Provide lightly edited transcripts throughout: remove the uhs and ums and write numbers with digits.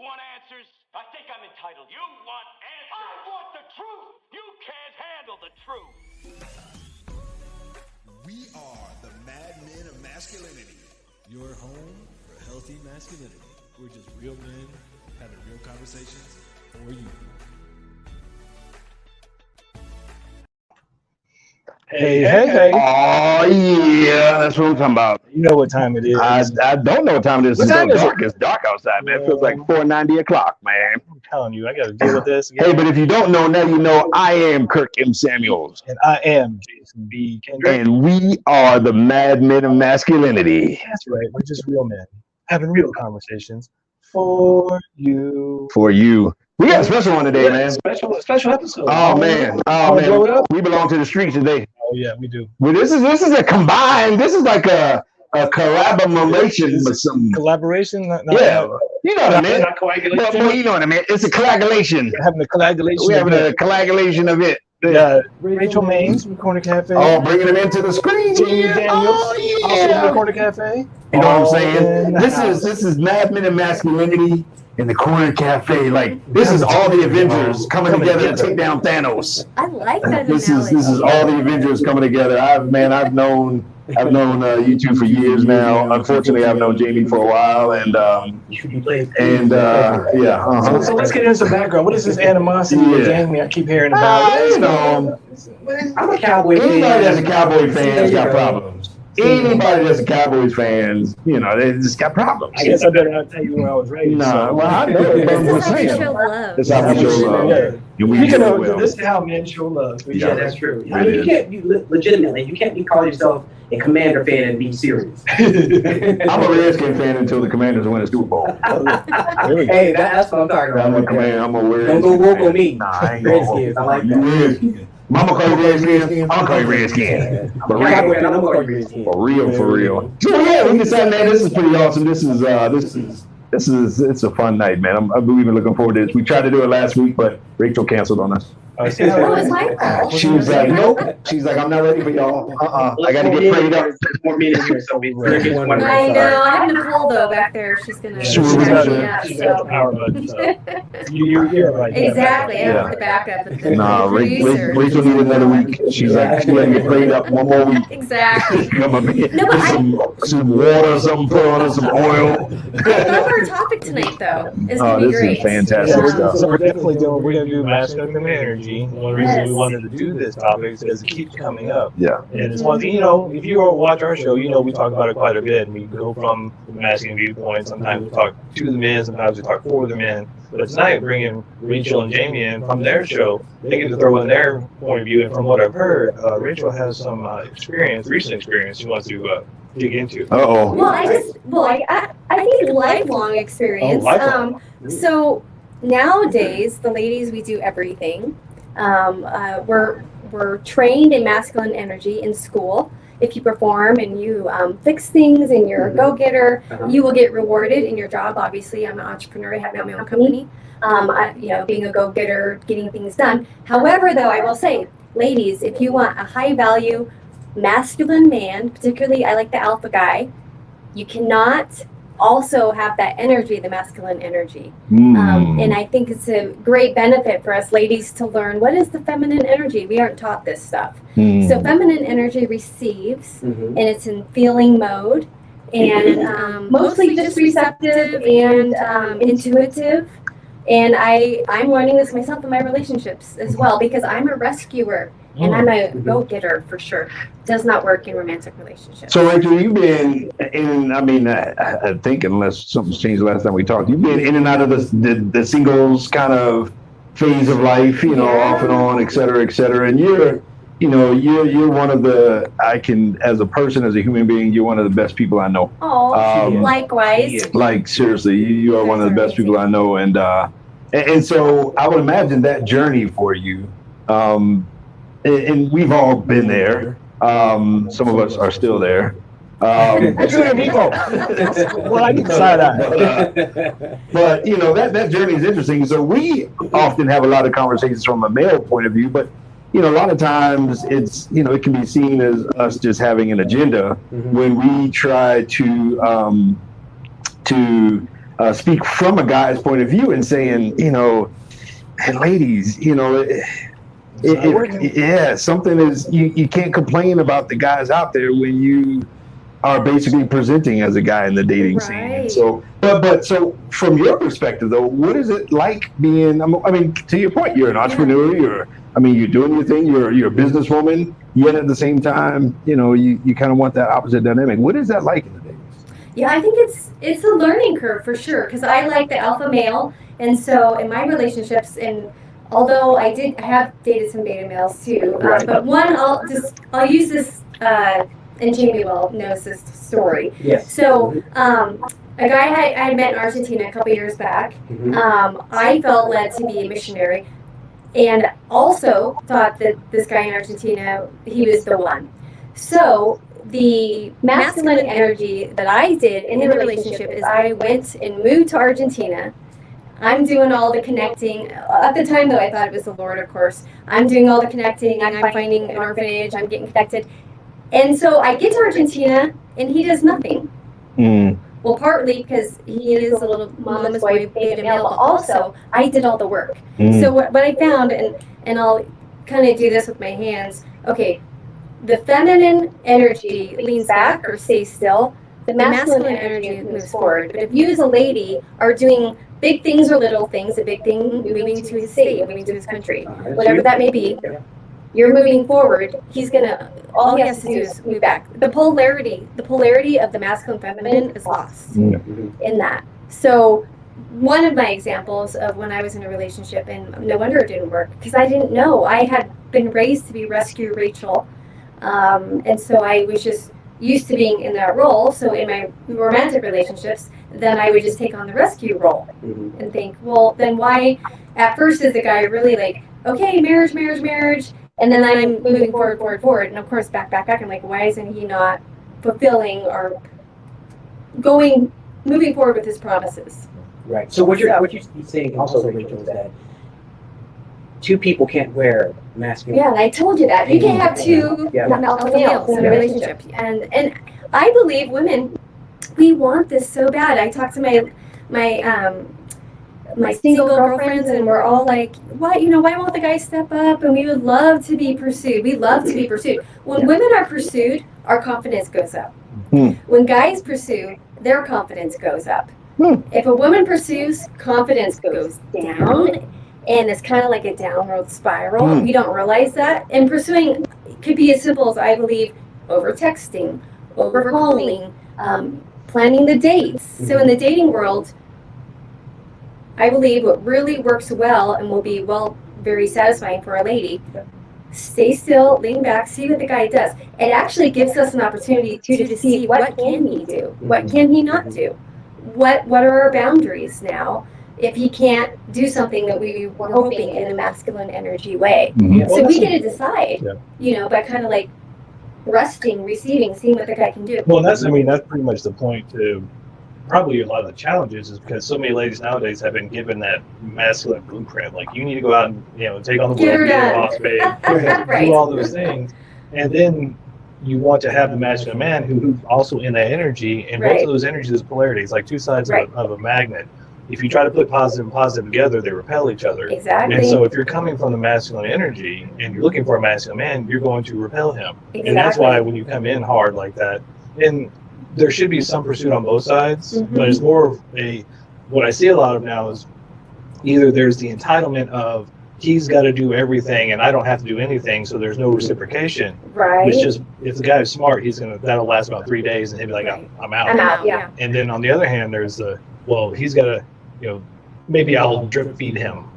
want answers? I think I'm entitled. You want answers? I want the truth. You can't handle the truth. We are the Mad Men of Masculinity. Your home for healthy masculinity. We're just real men having real conversations for you. Hey. Oh, yeah, that's what I'm talking about. You know what time it is. I don't know what time it is. What time it's is dark. it? It's dark outside, man. It feels like 4:90 o'clock, man. I'm telling you, I got to deal with this. Hey, but if you don't know, now you know. I am Kirk M. Samuels. And I am Jason B. Kendrick. And we are the Mad Men of Masculinity. That's right. We're just real men having real conversations for you. For you. We got a special one today, man. Special episode. Oh, man. Blow it up? We belong to the streets today. Oh, yeah, we do. Well, this is a combined, this is like a collaboration with some. Collaboration? Yeah. You know what I mean? Not coagulation. Well, you know what I mean. It's a coagulation. We're having a coagulation. We're having a coagulation of it. Rachel Maines from Corner Cafe. Oh, bringing them into the screen. Jamie Daniels. Oh, Also yeah. from the Corner Cafe. You know what I'm saying? in This is Mad Men and Masculinity in the Corner Cafe. Like, this is all the Avengers coming together to take down Thanos. I like that This analogy. is all the Avengers coming together. I've known you two for years now. Unfortunately, I've known Jamie for a while, and yeah. So let's get into some background. What is this animosity with Jamie I keep hearing about? You know, I'm a Cowboy fan. anybody that's a Cowboy fan has got problems. Anybody that's a Cowboys fan, you know, they just got problems. I guess I better not tell you where I was raised. Nah, well, I know. This is how we show love. That's how we show love. Yeah. And we This do well. is how men show love. Yeah, that's true. It I mean, is. you can't legitimately. You can't be calling yourself a Commander fan and be serious. I'm a Redskin fan until the Commanders win a Super Bowl. Hey, that's what I'm talking about. I'm a Commander. I'm a Redskin. Don't go woke on me. Nah, I ain't going woke. Redskins, I like You that. Redskin. Mama call you Redskin. I'm call you Redskin. But I'm a Cowboy fan. real, I'm going to Redskins. for real. So yeah, we decided, man, this is pretty awesome. This is it's a fun night, man. We've been looking forward to this. We tried to do it last week, but Rachel canceled on us. Oh, it's my fault. She was like, nope. She's like, I'm not ready for y'all. I got to get prayed up. More men in here, so we just one. I know. I have Nicole though back there. She's gonna She was back gonna- me up. She's got the So. power button, so you're here right now. Exactly. I Yeah. have the backup. With the Nah, producer. Rachel needed another week. She's like, she let me get prayed up one more week. Exactly. Come on, man. No, but Get some water, something, put on her some oil. I love our topic tonight though. It's gonna Oh, be this great. is fantastic Yeah, stuff. so we're definitely we're going to do masculine energy. One reason we wanted to do this topic is because it keeps coming up. Yeah. And it's one thing, you know, if you watch our show, you know, we talk about it quite a bit. And we go from the masculine viewpoint. Sometimes we talk to the men, sometimes we talk for the men. But tonight, bringing Rachel and Jamie in from their show, they get to throw in their point of view. And from what I've heard, Rachel has some recent experience she wants to dig into. Uh-oh. Well, I think lifelong experience. Oh, lifelong. So nowadays, the ladies, we do everything. We're trained in masculine energy in school. If you perform and you fix things and you're a go-getter, you will get rewarded in your job. Obviously, I'm an entrepreneur. I have my own company. Being a go-getter, getting things done. However, though, I will say, ladies, if you want a high-value masculine man, particularly I like the alpha guy, you cannot also have that energy, the masculine energy. And I think it's a great benefit for us ladies to learn what is the feminine energy. We aren't taught this stuff. So feminine energy receives, and it's in feeling mode, and mostly just receptive and intuitive. And I'm learning this myself in my relationships as well, because I'm a rescuer and I'm a go-getter for sure. Does not work in romantic relationships. So, Rachel, you've been in, I think unless something's changed the last time we talked, you've been in and out of the singles kind of phase of life, you know, off and on, et cetera, et cetera. And you're one of the, as a person, as a human being, you're one of the best people I know. Oh, likewise. Like, seriously, you are one of the best people I know. And so I would imagine that journey for you, and we've all been there. Some of us are still there. That's good people. Well, I can side eye. But you know, that journey is interesting. So we often have a lot of conversations from a male point of view, but you know, a lot of times it's, you know, it can be seen as us just having an agenda when we try to speak from a guy's point of view and saying, you know, and ladies, you know, something is, you can't complain about the guys out there when you are basically presenting as a guy in the dating scene. And so, but so from your perspective though, what is it like being, I mean, to your point, you're an entrepreneur, you're doing your thing, you're a businesswoman, yet at the same time, you know, you kind of want that opposite dynamic. What is that like in the dating scene? Yeah, I think it's a learning curve for sure, because I like the alpha male, and so in my relationships, and although I have dated some beta males too, but one I'll use this, and Jamie well knows this story. Yes. So a guy I had met in Argentina a couple years back, I felt led to be a missionary, and also thought that this guy in Argentina, he was the one. So the masculine energy that I did in the relationship is I went and moved to Argentina. I'm doing all the connecting. At the time, though, I thought it was the Lord, of course. I'm doing all the connecting. I'm finding an orphanage. I'm getting connected. And so I get to Argentina, and he does nothing. Well, partly because he is a little mama's boy, beta male, but also I did all the work. So what I found, and I'll kind of do this with my hands, okay, the feminine energy leans back or stays still. The masculine energy moves forward. But if you as a lady are doing big things or little things, a big thing moving to his state, moving to his country, whatever that may be, you're moving forward, all he has to do is move back. The polarity of the masculine feminine is lost in that. So one of my examples of when I was in a relationship, and no wonder it didn't work, because I didn't know. I had been raised to be Rescue Rachel, and so I was just used to being in that role. So in my romantic relationships, then I would just take on the rescue role and think, well, then why, at first is the guy really like, okay, marriage, and then I'm moving forward, and of course back, I'm like, why isn't he not fulfilling or moving forward with his promises? Right. So what you're saying also, Rachel, is that two people can't wear masculine. Yeah, and I told you that. You can't have two alpha males in a relationship. And I believe women, we want this so bad. I talk to my single girlfriends, and we're all like, why won't the guy step up? And we would love to be pursued. We love to be pursued. When women are pursued, our confidence goes up. When guys pursue, their confidence goes up. If a woman pursues, confidence goes down, and it's kind of like a downward spiral. We don't realize that. And pursuing could be as simple as, I believe, over texting, over calling, planning the dates. So in the dating world, I believe what really works well and will be very satisfying for a lady, stay still, lean back, see what the guy does. It actually gives us an opportunity to see what can he do, what can he not do, what are our boundaries now if he can't do something that we were hoping in a masculine energy way. So we get to decide, by kind of like resting, receiving, seeing what the guy can do. Well, that's pretty much the point to probably a lot of the challenges, is because so many ladies nowadays have been given that masculine blueprint. Like, you need to go out and take on the world, get a boss babe, do all those things, and then you want to have the masculine man who's also in that energy, and both of those energies is polarity. It's like two sides of a magnet. If you try to put positive and positive together, they repel each other. Exactly. And so if you're coming from the masculine energy and you're looking for a masculine man, you're going to repel him. Exactly. And that's why when you come in hard like that, and there should be some pursuit on both sides, but it's more of what I see a lot of now is either there's the entitlement of he's got to do everything and I don't have to do anything, so there's no reciprocation. Right. Which just, if the guy is smart, that'll last about 3 days and he'll be like, I'm out. I'm out, yeah. And then on the other hand, there's he's got to, maybe I'll drip feed him.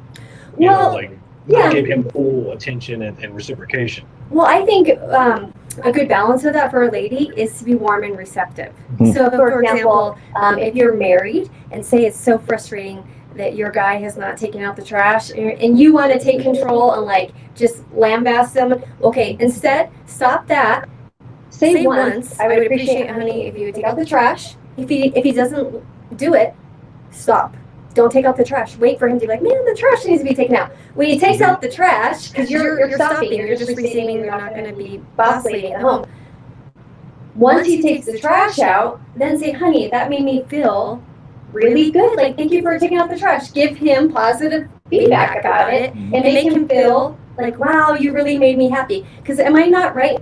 Give him full attention and reciprocation. Well, I think a good balance of that for a lady is to be warm and receptive. So, for example, if you're married and say it's so frustrating that your guy has not taken out the trash and you want to take control and just lambast him, okay, instead, stop that. Say once, I would appreciate, honey, if you would take out the trash. If he doesn't do it, stop. Don't take out the trash. Wait for him to be like, man, the trash needs to be taken out. When he takes out the trash, because you're stopping, you're just receiving, you're not going to be boss lady at home. Once he takes the trash out, then say, honey, that made me feel really good. Like, thank you for taking out the trash. Give him positive feedback about it and make him feel like, wow, you really made me happy. Because am I not right,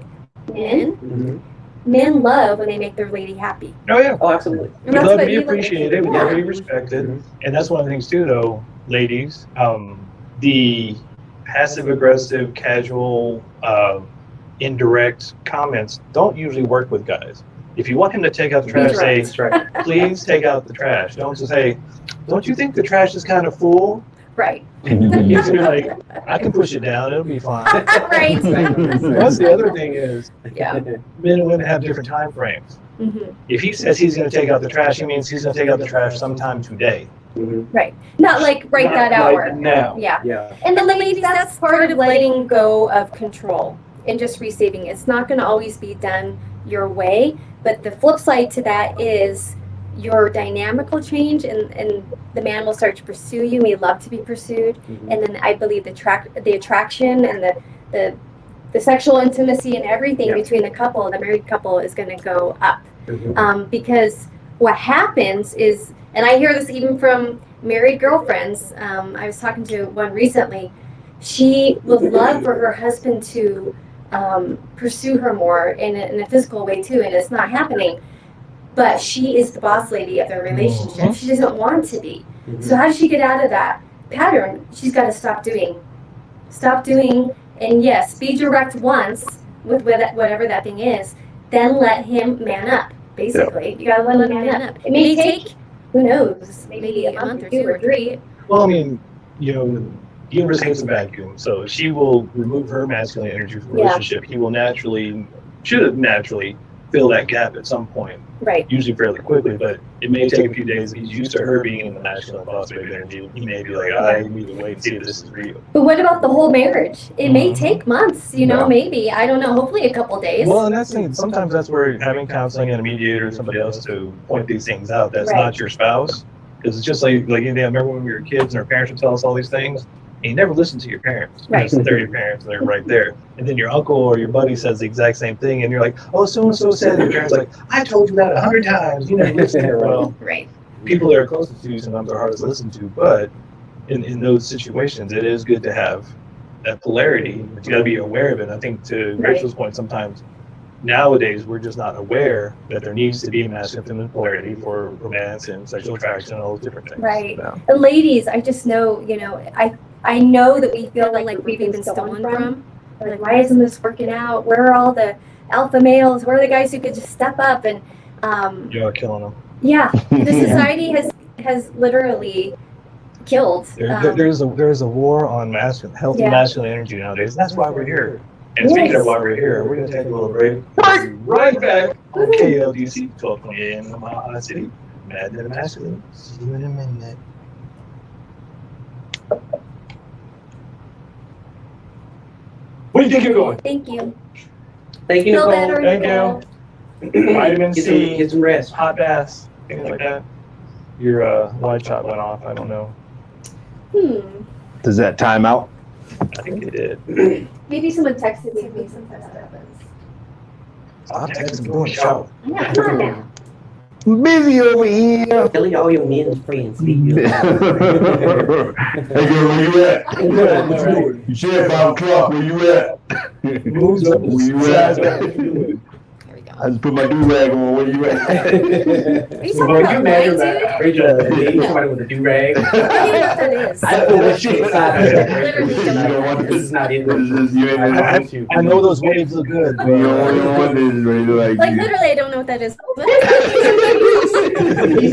men? Mm-hmm. Men love when they make their lady happy. Oh yeah. Oh, absolutely. We love to be appreciated. We love to be respected. And that's one of the things too, though, ladies. The passive-aggressive, casual, indirect comments don't usually work with guys. If you want him to take out the trash, say, please take out the trash. Don't just say, don't you think the trash is kind of full? Right. You can be like, I can push it down, it'll be fine. Right. That's the other thing is, Yeah. men and women have different time frames. Mm-hmm. If he says he's going to take out the trash, he means he's going to take out the trash sometime today. Mm-hmm. Right. Not like right that hour. Right now. Yeah. Yeah. And the ladies, that's part of letting go of control and just receiving. It's not going to always be done your way, but the flip side to that is your dynamic will change, and the man will start to pursue you. We love to be pursued, Mm-hmm. and then I believe the attraction and the sexual intimacy and everything between the couple, the married couple, is going to go up. Mm-hmm. Because what happens is, and I hear this even from married girlfriends. I was talking to one recently. She would love for her husband to pursue her more in a physical way too, and it's not happening. But she is the boss lady of their relationship. She doesn't want to be. Mm-hmm. So how does she get out of that pattern? She's got to stop doing, and yes, be direct once with whatever that thing is. Then let him man up. Basically, you got to let him man up. It may take, who knows, maybe a month or 2 or 3. Well, I mean, you know, the universe hates a vacuum, so if she will remove her masculine energy from the relationship, he will should naturally fill that gap at some point. Right. Usually fairly quickly, but it may take a few days. He's used to her being in the masculine boss baby energy. He may be like, I need to wait and see if this is real. But what about the whole marriage? It may take months, maybe. I don't know, hopefully a couple days. Well, and sometimes that's where having counseling and a mediator or somebody else to point these things out that's not your spouse. Because it's just like I remember when we were kids and our parents would tell us all these things. And you never listen to your parents. Right. They're your parents, and they're right there. And then your uncle or your buddy says the exact same thing, and you're like, oh, so-and-so said. Your parents are like, I told you that 100 times. You never listened. Well, right. People that are closest to you sometimes are hardest to listen to, but in those situations, it is good to have that polarity, but you got to be aware of it. I think to Rachel's point, sometimes nowadays we're just not aware that there needs to be masculine and feminine polarity for romance and sexual attraction and all those different things. Right. Yeah. And ladies, I just know, I know that we feel like we've been stolen from. We're like, why isn't this working out? Where are all the alpha males? Where are the guys who could just step up? And you're killing them. yeah, the society has literally killed. There's a war on healthy masculine energy nowadays. That's why we're here. And speaking of why we're here, we're going to take a little break. We'll be right back on KLDC 12:20 a.m. in Mile High City. Mad and Masculine. See you in a minute. Where do you think you're going? Thank you. Thank you, Feel Nicole. better, Thank Nicole. you. Vitamin C, Get some rest. hot baths, things like that. Your light shot went off. I don't know. Does that time out? I think it did. Maybe someone texted me sometimes that happens. Stop texting me. Doing a show. Yeah, come on now. Busy over here. Tell all your men's friends. Hey girl, where you at? You said 5 o'clock. Where you at? Moves up. Where you at? Here we go. I just put my do-rag on. Where you at? Are you talking about light, dude? Rachel, dating somebody with a do-rag. I don't know what that is. I pull that shit aside. Literally You don't want This is not it. I know those waves look good. You don't want this ready to Like literally, I don't know what that is. What is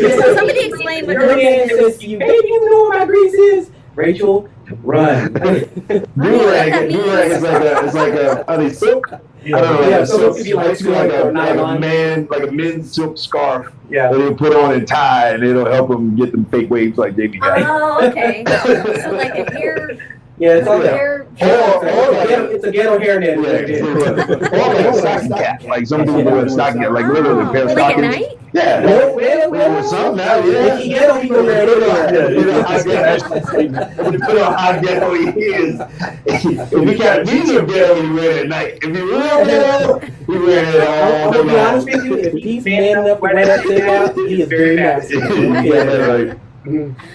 that? So somebody explain what Your that man is. says to you, baby, you know what my grease is? Rachel, run. do-rag is like a are they silk? I don't know, Yeah, like so silk, it could be like it's like silk or a nylon. men's silk scarf Yeah. that they put on and tie, and it'll help them get them fake waves like JB got. Oh, okay. So like a hair Yeah, it's all that. hair It's a ghetto hairnet. Or like a stocking cap, like some people do a stocking cap, like literally a pair of Like at stockings. night? Yeah, well, some now, If he ghetto, he gonna wear You put on high ghetto, he is. If you got medium ghetto, you wear it at night. If you real ghetto, you wear it all I'm day gonna be long. honest with you, if he's man enough to wear that thing out, he is very masculine. Yeah, like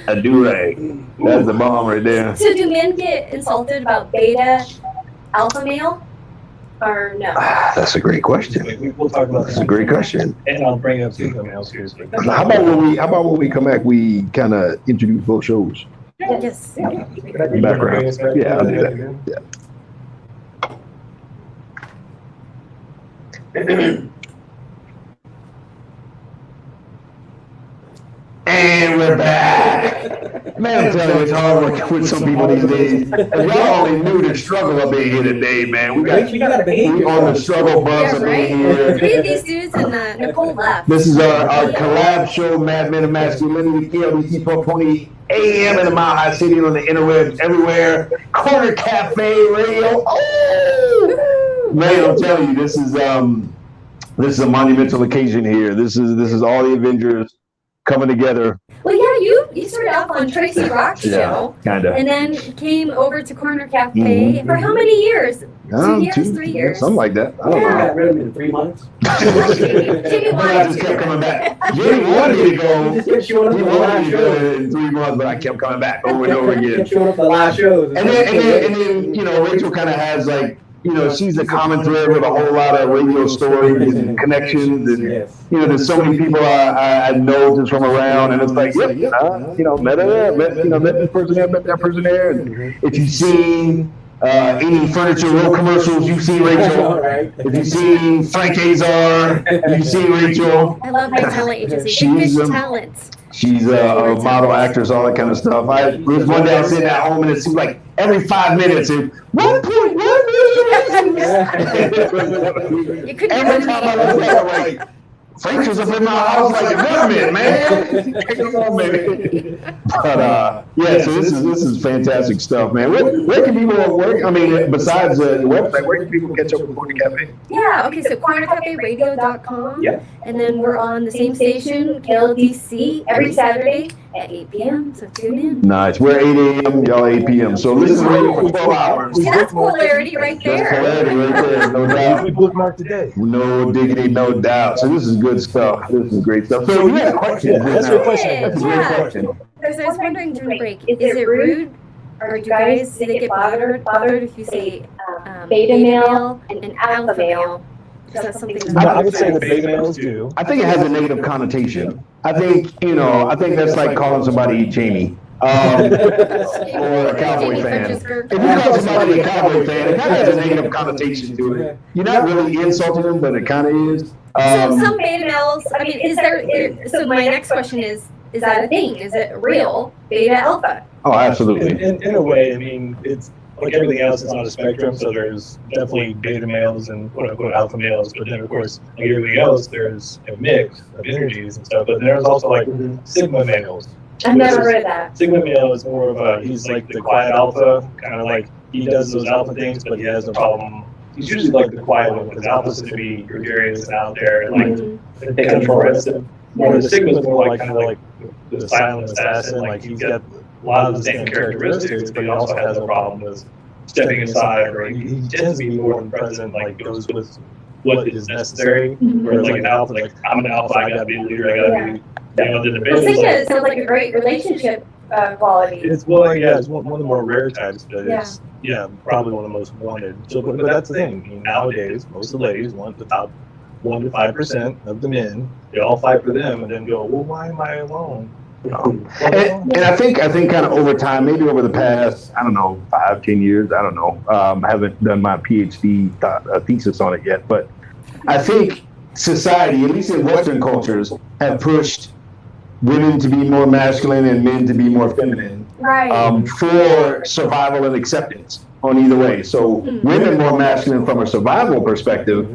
a do-rag. That's the bomb right there. So do men get insulted about beta alpha male? Or no? That's a great question. We'll talk about That's a great question. And I'll bring up sigma males here. How about when we come back, we kind of introduce both shows? Yes. Background. Yeah, I'll do that. Yeah. And we're back. Man, I'm telling you, it's hard working with some people these days. If y'all only knew the struggle of being here today, man. We on the struggle bus of being here. Three of these dudes and Nicole left. This is our collab show, Mad Men of Masculinity, KLBC 420 AM in the Mile High City on the interwebs everywhere. Corner Cafe Radio. Oh! Man, I'm telling you, this is a monumental occasion here. This is all the Avengers coming together. Well, yeah, you started off on Tracy Rock's show. Kind of. And then came over to Corner Cafe for how many years? 2 years, 3 years? Something like that. I don't I know. got rid of him in 3 months. Jimmy I wanted just to. kept coming back. Jimmy wanted me to go. He just kept showing up He for the wanted live me to go shows. in 3 months, but I kept coming back over and over again. Kept showing up for the live shows. And then, you know, Rachel kind of has like, you know, she's a common thread with a whole lot of radio stories and connections, and Yes. you know, there's so many people I know just from around, and it's like, yep, you know, met her there, met this person there, met that person there. And if you've seen any Furniture Row commercials, you've seen Rachel. Right. If you've seen Frank Azar, you've seen Rachel. I love my talent agency. She's, Big Fish Talent. She's a model, actress, all that kind of stuff. There was one day I was sitting at home, and it seemed like every 5 minutes, it 1.1 million. You couldn't Every time I look at her, like, Frank was up in my house like a government, man. Come on, baby. But yeah, so this is fantastic stuff, man. Where can people work? I mean, besides the website, where can people catch up with Corner Cafe? Yeah, okay, so cornercaferadio.com. Yep. And then we're on the same station, KLDC, every Saturday at 8 p.m. So tune in. Nice. We're 8 a.m., y'all 8 p.m. So listen to radio for 12 hours. See, that's polarity right That's there. polarity right there, no doubt. We bookmarked today. No diggity, no doubt. So this is good stuff. This is great stuff. So you had a question. Yeah, that's a good question. Yeah. That's a great question. Because I was wondering during the break, is it rude or do guys, do they get bothered if you say beta male and alpha male? Is that something I would say the beta males do. I think it has a negative connotation. I think that's like calling somebody Jamie. Or a Cowboy fan. If you call somebody a Cowboy fan, it kind of has a negative connotation to it. You're not really insulting them, but it kind of is. So some beta males, I mean, is there, so my next question is that a thing? Is it real beta alpha? Oh, absolutely. In a way, I mean, it's like everything else, it's on a spectrum, so there's definitely beta males and quote-unquote alpha males, but then, of course, like everything else, there's a mix of energies and stuff, but there's also, like, sigma males. I've never heard of that. Sigma male is more of he's like the quiet alpha, kind of like, he does those alpha things, but he has no problem. He's usually like the quiet one, because alphas tend to be gregarious and out there, and like, they control restive. More the sigma is more like, kind of like the silent assassin, like, he's got a lot of the same characteristics, but he also has a problem with stepping aside, or he tends to be more than present, like goes with what is necessary. Whereas like an alpha, like I'm an alpha, I gotta be a leader, I gotta be, you know, the Well, division. Sigma sounds like a great relationship quality. It's it's one of the more rare types, but it's probably one of the most wanted. So, but that's the thing. I mean, nowadays, most of the ladies want the top 1 to 5% of the men. They all fight for them, and then go, well, why am I alone? And I think kind of over time, maybe over the past, I don't know, 5-10 years, I don't know. I haven't done my PhD thesis on it yet, but I think society, at least in Western cultures, have pushed women to be more masculine and men to be more feminine Right. for survival and acceptance on either way. So women more masculine from a survival perspective,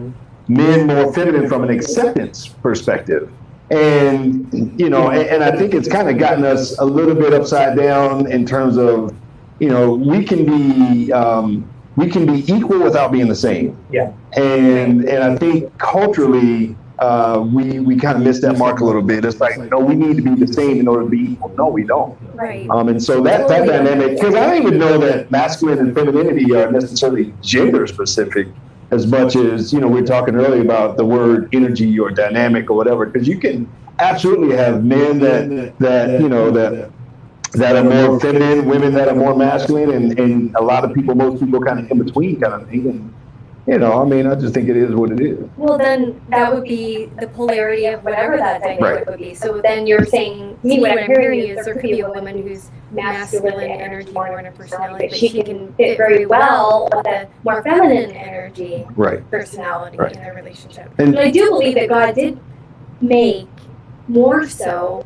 men more feminine from an acceptance perspective. And, you know, and I think it's kind of gotten us a little bit upside down in terms of we can be equal without being the same. Yeah. And I think culturally, we kind of missed that mark a little bit. It's like, no, we need to be the same in order to be equal. No, we don't. Right. And so that dynamic, because I don't even know that masculine and femininity are necessarily gender specific as much as, we were talking earlier about the word energy or dynamic or whatever, because you can absolutely have men that are more feminine, women that are more masculine, and a lot of most people kind of in between kind of thing. And, I just think it is what it is. Well, then that would be the polarity of whatever that dynamic would be. So then you're saying, to me, what I'm hearing is there could be a woman who's masculine energy more in her personality, but she can fit very well with a more feminine energy personality in their relationship. But I do believe that God did make more so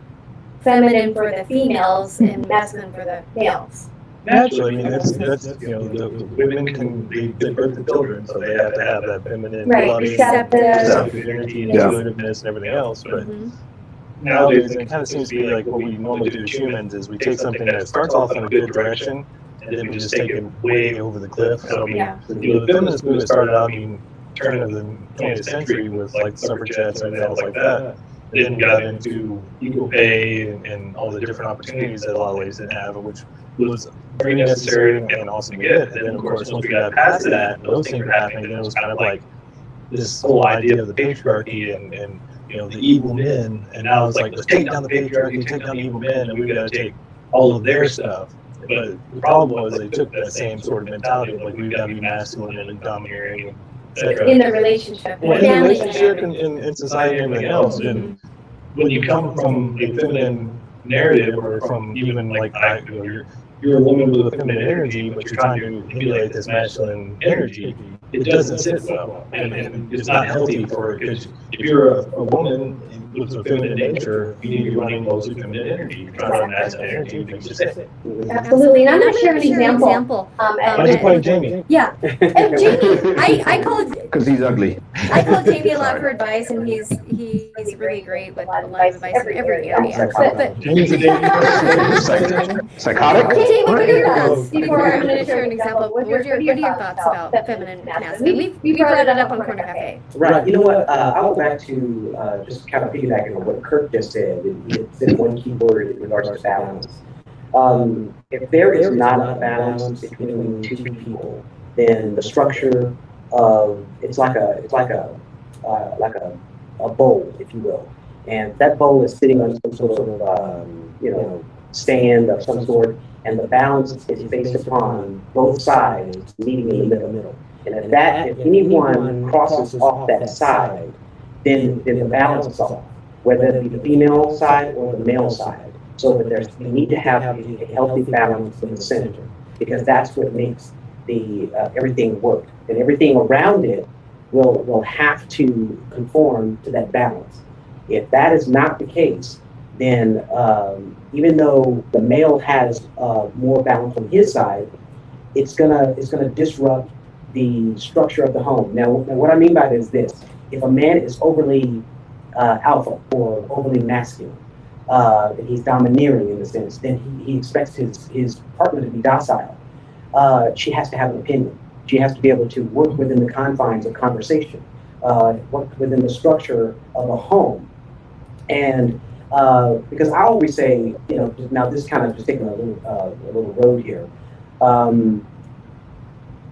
feminine for the females and masculine for the males. Naturally, that's the women can give birth to children, so they have to have that feminine loving, receptive energy and intuitiveness and everything else. But nowadays, it kind of seems to be like what we normally do as humans is we take something that starts off in a good direction, and then we just take it way over the cliff. So the feminist movement started out, turn of the 20th century with like suffragettes and everything else like that. Then we got into equal pay and all the different opportunities that a lot of ladies didn't have, which was very necessary and also good. And then, of course, once we got past that, those things were happening, then it was kind of like this whole idea of the patriarchy and the evil men. And now it's like, let's take down the patriarchy, take down the evil men, and we've got to take all of their stuff. But the problem was they took that same sort of mentality of like, we've got to be masculine and domineering, in the relationship, in the relationship and in society and everything else. And when you come from a feminine narrative, or from even like you're a woman with a feminine energy, but you're trying to emulate this masculine energy, it doesn't sit well, and it's not healthy for it. Because if you're a woman with a feminine nature, you need to be running mostly feminine energy. You're trying to run masculine energy, you just sit. Absolutely, and I'm going to share an example. I just played Jamie. Yeah, and Jamie, I called because he's ugly. I called Jamie a lot for advice, and he's really great with a lot of advice in every area. But Jamie's a psychotic. Jamie, what are your thoughts? Before I'm going to share an example, what are your thoughts about feminine and masculine? We brought it up on Corner Cafe. Right. You know what? I'll go back to just kind of piggybacking on what Kirk just said. He said one key word in regards to balance. If there is not a balance between two people, then the structure of it's like a bowl, if you will, and that bowl is sitting on some sort of stand of some sort, and the balance is based upon both sides meeting in the middle. And if anyone crosses off that side, then the balance is off, whether it be the female side or the male side. So that we need to have a healthy balance in the center, because that's what makes the everything work, and everything around it will have to conform to that balance. If that is not the case, then even though the male has more balance on his side, it's gonna disrupt the structure of the home. Now, what I mean by this is this: if a man is overly alpha or overly masculine, and he's domineering in a sense, then he expects his partner to be docile. She has to have an opinion. She has to be able to work within the confines of conversation, work within the structure of a home. And because I always say, now this is kind of just taking a little road here.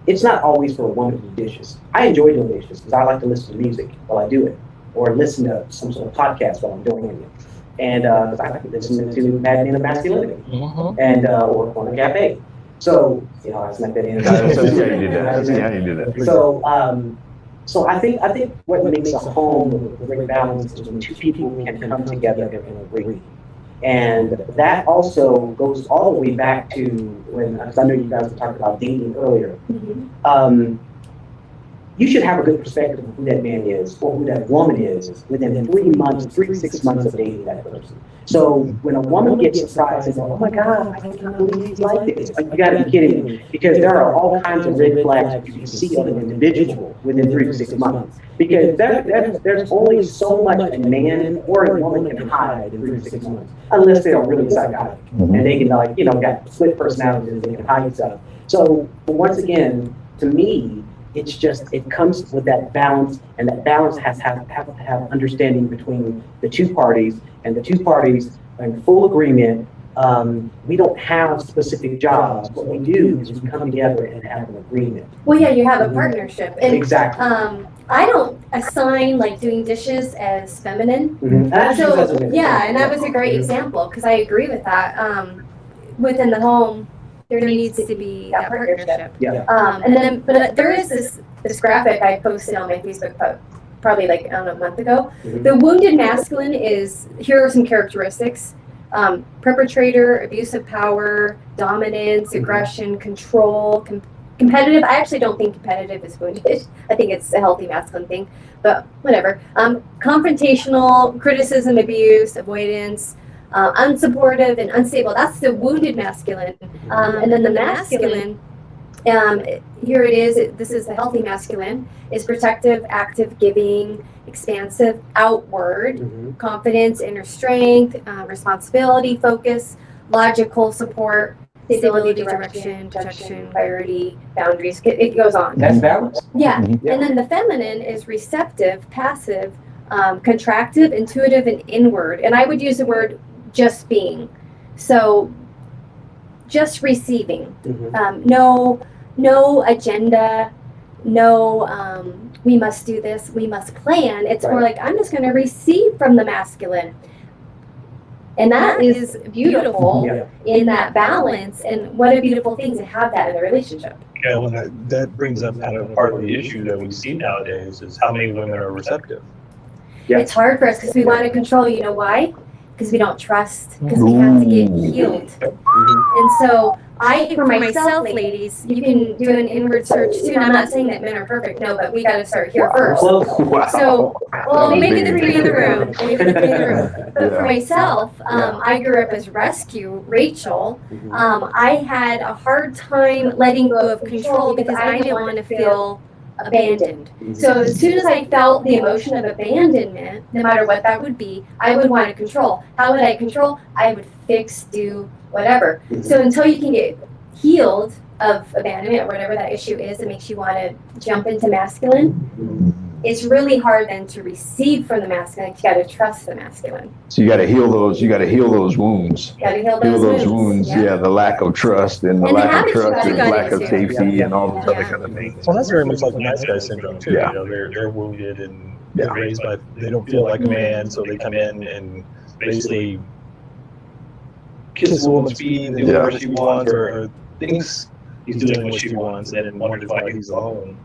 It's not always for a woman to do dishes. I enjoy doing dishes because I like to listen to music while I do it, or listen to some sort of podcast while I'm doing it. And I like to listen to Mad Men of Masculinity, and or Corner Cafe. So I snuck that in. Yeah, you did that. So I think what makes a home with great balance is when two people can come together and agree. And that also goes all the way back to when, because I know you guys were talking about dating earlier. you should have a good perspective of who that man is or who that woman is within 3 months, 3 to 6 months of dating that person. So when a woman gets surprised and says, "Oh my God, I can't believe he's like this," like, you gotta be kidding me, because there are all kinds of red flags that you can see on an individual within 3 to 6 months. Because there's only so much a man or a woman can hide in 3 to 6 months, unless they are really psychotic and they can, like, got split personalities and they can hide stuff. So once again, to me, it's just, it comes with that balance, and that balance has to have understanding between the two parties, and the two parties are in full agreement. We don't have specific jobs. What we do is we come together and have an agreement. Well, yeah, you have a partnership. And, Exactly. I don't assign like doing dishes as feminine. Mm-hmm. So yeah, and that was a great example, because I agree with that. Within the home, there needs to be that partnership. Yeah. And then, but there is this graphic I posted on my Facebook post probably like, I don't know, a month ago. Mhm. The wounded masculine here are some characteristics. Perpetrator, abuse of power, dominance, aggression, control, competitive. I actually don't think competitive is wounded. I think it's a healthy masculine thing, but whatever. Confrontational, criticism, abuse, avoidance, unsupportive, and unstable. That's the wounded masculine. And then the masculine, here it is. This is the healthy masculine, is protective, active, giving, expansive, outward, confidence, inner strength, responsibility, focus, logical support, stability, direction, protection, clarity, boundaries. It goes on. That's balance. Yeah. Yeah. And then the feminine is receptive, passive, contractive, intuitive, and inward. And I would use the word just being. So just receiving. No agenda, no we must do this, we must plan. It's more like, I'm just going to receive from the masculine. And that is beautiful in that balance. And what a beautiful thing to have that in a relationship. Yeah, well, that brings up kind of part of the issue that we see nowadays is how many women are receptive. Yeah. It's hard for us because we want to control. You know why? Because we don't trust, because we have to get healed. And so for myself, ladies, you can do an inward search too. And I'm not saying that men are perfect, no, but we got to start here first. Wow. So, well, maybe the three in the room. Yeah. But for myself, I grew up as rescue, Rachel. I had a hard time letting go of control because I didn't want to feel abandoned. So as soon as I felt the emotion of abandonment, no matter what that would be, I would want to control. How would I control? I would fix, do, whatever. So until you can get healed of abandonment or whatever that issue is that makes you want to jump into masculine, it's really hard then to receive from the masculine. You got to trust the masculine. So you got to heal those. You got to heal those wounds. You got to heal Heal those those wounds. Yeah, the lack of trust and the And the lack of habits you trust and got lack of into. safety and all those other Yeah. kind of things. Well, that's very much like the nice guy syndrome too. Yeah. You know, they're wounded and Yeah. they're raised by, they don't feel like a man, so they come in and basically kiss a woman's feet, they do whatever she wants, or thinks he's doing what she wants, and then wonders why he's alone.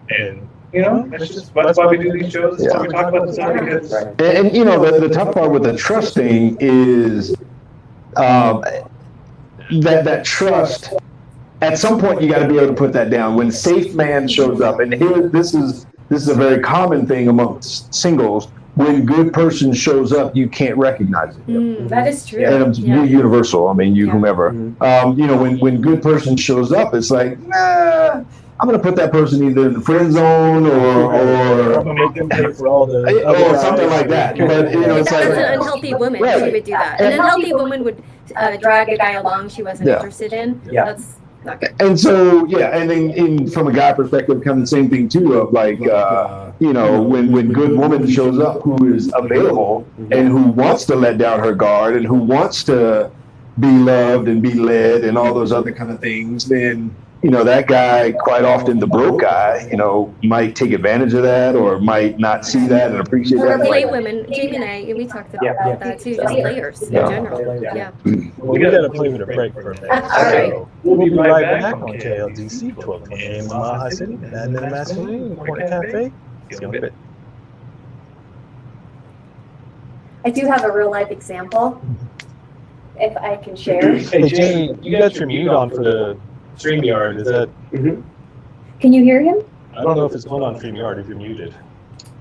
And that's why we do these shows. That's why we talk about this stuff, because And the tough part with the trusting is that trust. At some point, you got to be able to put that down. When safe man shows up, and this is a very common thing amongst singles. When good person shows up, you can't recognize it. That is true. And it's universal. I mean, whomever. When good person shows up, it's like, nah, I'm gonna put that person either in the friend zone or I'm gonna make them pay for all the or something like that. But it's That's like an unhealthy woman. Right. She would do that. An unhealthy woman would drag a guy along she wasn't interested in. Yeah. That's not good. And so, and then from a guy perspective, kind of the same thing too, of like, when good woman shows up who is available and who wants to let down her guard and who wants to be loved and be led and all those other kind of things, then, that guy, quite often the broke guy, might take advantage of that or might not see that and appreciate Or that. play women. Jamie and I, we talked about that too, just players in general. Yeah. Well, we got to play with a break for a minute. All right. So we'll be right back on KLDC 12 a.m. in Mile City, and then Masculinity Corner Cafe. Skip it. I do have a real life example, if I can share. Hey, Jamie, you got your mute on for the StreamYard. Is that? Can you hear him? I don't know if it's going on StreamYard if you're muted.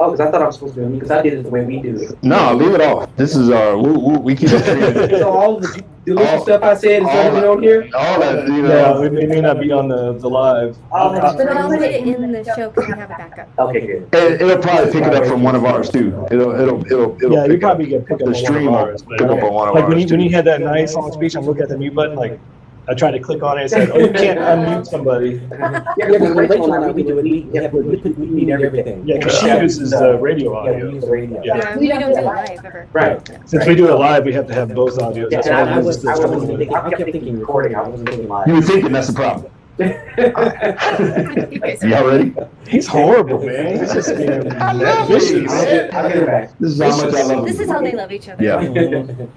Oh, because I thought I was supposed to be, because I did it the way we do it. No, leave it off. This is we keep it streaming. So all of the delicious stuff I said is going to be on here? All that, Yeah, it may not be on the live. Oh, that's But I'll put crazy. it in the show because we have a backup. Okay, good. And it'll probably pick it up from one of ours too. It'll Yeah, you pick up. probably get picked up The on stream one of will ours. pick up on one of Like ours. when you had that nice long speech, I'm looking at the mute button, like, I tried to click on it and said, oh, you can't unmute somebody. Yeah, because Rachel and I, we do it, we need everything. Yeah, because she uses radio Yeah, we audio. use the radio. Yeah. We don't do it live ever. Right. Since we do it live, we have to have both audios. Yeah, That's and why I this is wasn't coming thinking, I kept thinking recording, I wasn't thinking live. You were thinking that's the problem. You guys are- Y'all ready? He's horrible, man. He's just being vicious. I'll get it back. This is how much I love This you. is how they love each other. Yeah. And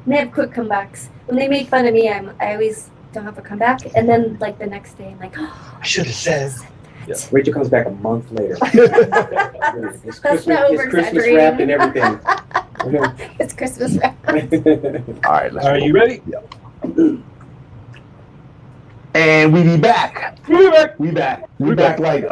they have quick comebacks. When they make fun of me, I always don't have a comeback. And then like the next day, I'm like, oh, I should have said. Rachel comes back a month later. It's That's Christmas, not it's Christmas wrapped and everything. it's Christmas wrap. All right, let's Are you ready? And we be back. We back. We back like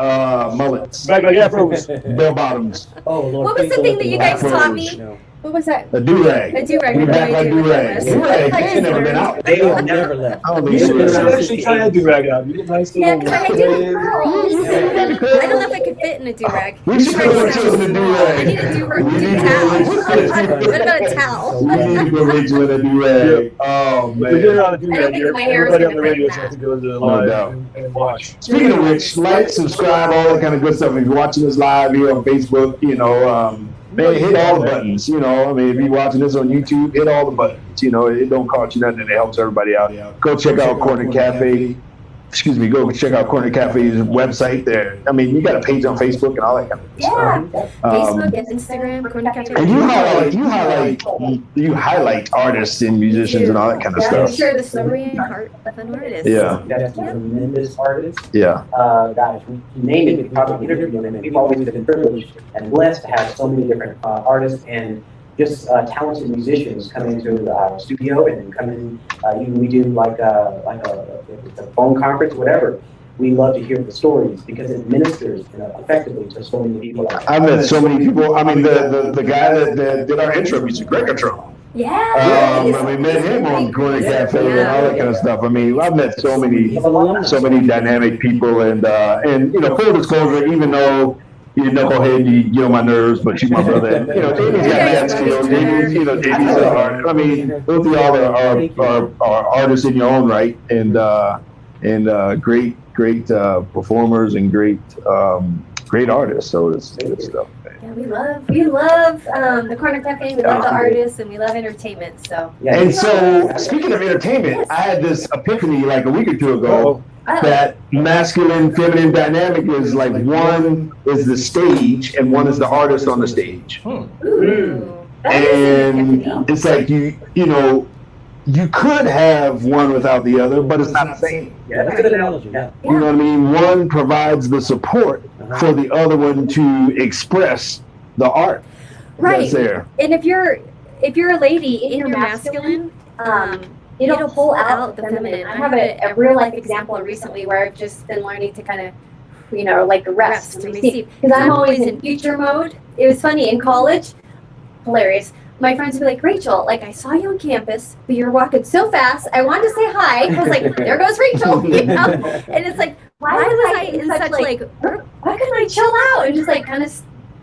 mullets, Back like afros. bell bottoms, Oh, Lord. What was the thing that you guys taught me? No. What was that? a do-rag. A do-rag. We What do back I like do with do-rags. that? Do-rag. They ain't never been out. They have never left. I don't You think should so. actually try a do-rag out. You get nice Yeah, little. can I do curls? I don't know if I could fit in a do-rag. We should go Rachel in a I do-rag. need a do-rag We need to towel. go- What about a towel? We need to go Rachel in a do-rag. Oh, If we did it man. on a do-rag, think my hair is everybody on gonna the radio fit should in have to go to the No live doubt. and watch. Speaking of which, like, subscribe, all that kind of good stuff. If you're watching us live here on Facebook, man, hit all the buttons. I mean, if you're watching this on YouTube, hit all the buttons. It don't cost you nothing. It helps everybody out. Go check out Corner Cafe. Go check out Corner Cafe's website there. I mean, you got a page on Facebook and all that kind of Yeah. stuff. Facebook and Instagram, Corner Cafe. And you highlight artists and musicians and all that kind of Yeah, stuff. we share the story and heart of an artist. Yeah, That's a tremendous artist. yeah. Guys, we name it, we probably interviewed them, and we've always been privileged and blessed to have so many different artists and just talented musicians come into our studio and come in. Even we do like a it's a phone conference, whatever. We love to hear the stories because it ministers effectively to so many people. I've met so many people. I mean, the guy that did our intro, he's a great intro. Yeah. We met him on Corner Cafe and all that kind of stuff. I mean, I've met so many dynamic people, and full disclosure, even though you knucklehead, you get on my nerves, but you my brother. And, Jamie's got mad skills. Jamie's an artist. I mean, both of y'all are artists in your own right, and great performers and great artists. So it's good stuff. Yeah, we love the Corner Cafe. We love the artists, and we love entertainment. So. Yeah. And so, speaking of entertainment, I had this epiphany like a week or two ago that masculine, feminine dynamic is like one is the stage and one is the artist on the stage. Ooh. That is an And epiphany. it's like you could have one without the other, but it's not the same. Yeah, that's a good analogy. Yeah. You know what I mean? One provides the support for the other one to express the art Right. that's there. And if you're a lady in your masculine, it'll pull out the feminine. I have a real life example recently where I've just been learning to kind of, like rest and receive. Because I'm always in future mode. It was funny in college, hilarious. My friends would be like, Rachel, like I saw you on campus, but you're walking so fast. I wanted to say hi. I was like, there goes Rachel, And it's like, why was I in such like, why couldn't I chill out and just like kind of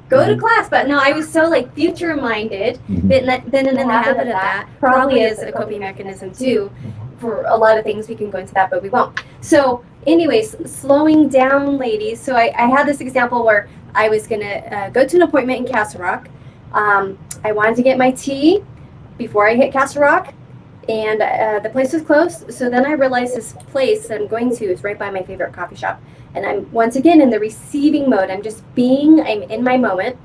go to class? But no, I was so like future minded. Been in the habit of that, probably as a coping mechanism too, for a lot of things. We can go into that, but we won't. So, anyways, slowing down, ladies. So I had this example where I was gonna go to an appointment in Castle Rock. I wanted to get my tea before I hit Castle Rock, and the place was closed. So then I realized this place that I'm going to is right by my favorite coffee shop. And I'm once again in the receiving mode. I'm in my moment,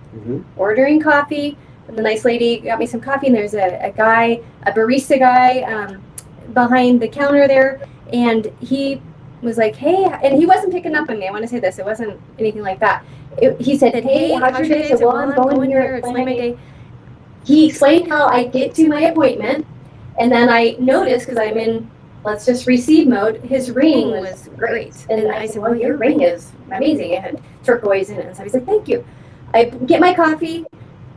ordering coffee. And the nice lady got me some coffee, and there's a barista guy behind the counter there. And he was like, hey, and he wasn't picking up on me. I want to say this. It wasn't anything like that. He said, hey, how's your day? I said, well, I'm going here. It's my day. He explained how I get to my appointment, and then I noticed, because I'm in let's just receive mode. His ring was great. And I said, well, your ring is amazing. It had turquoise in it. And so he's like, thank you. I get my coffee,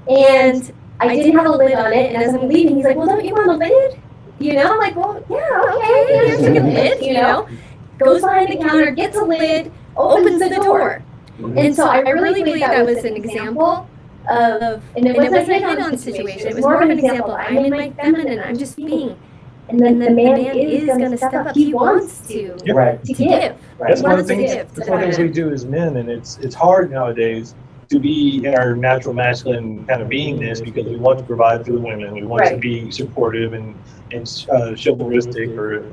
and I didn't have a lid on it. And as I'm leaving, he's like, well, don't you want a lid? You know, I'm like, well, yeah, okay, here's a lid, you know. Goes behind the counter, gets a lid, opens the door. And so I really believe that was an example of, and it wasn't a hit-on situation. It was more of an example. I'm in my feminine, I'm just being. And then the man is going to step up. He wants to give. That's one of the things we do as men, and it's hard nowadays to be in our natural masculine kind of beingness because we want to provide for the women. We want to be supportive and chivalristic, or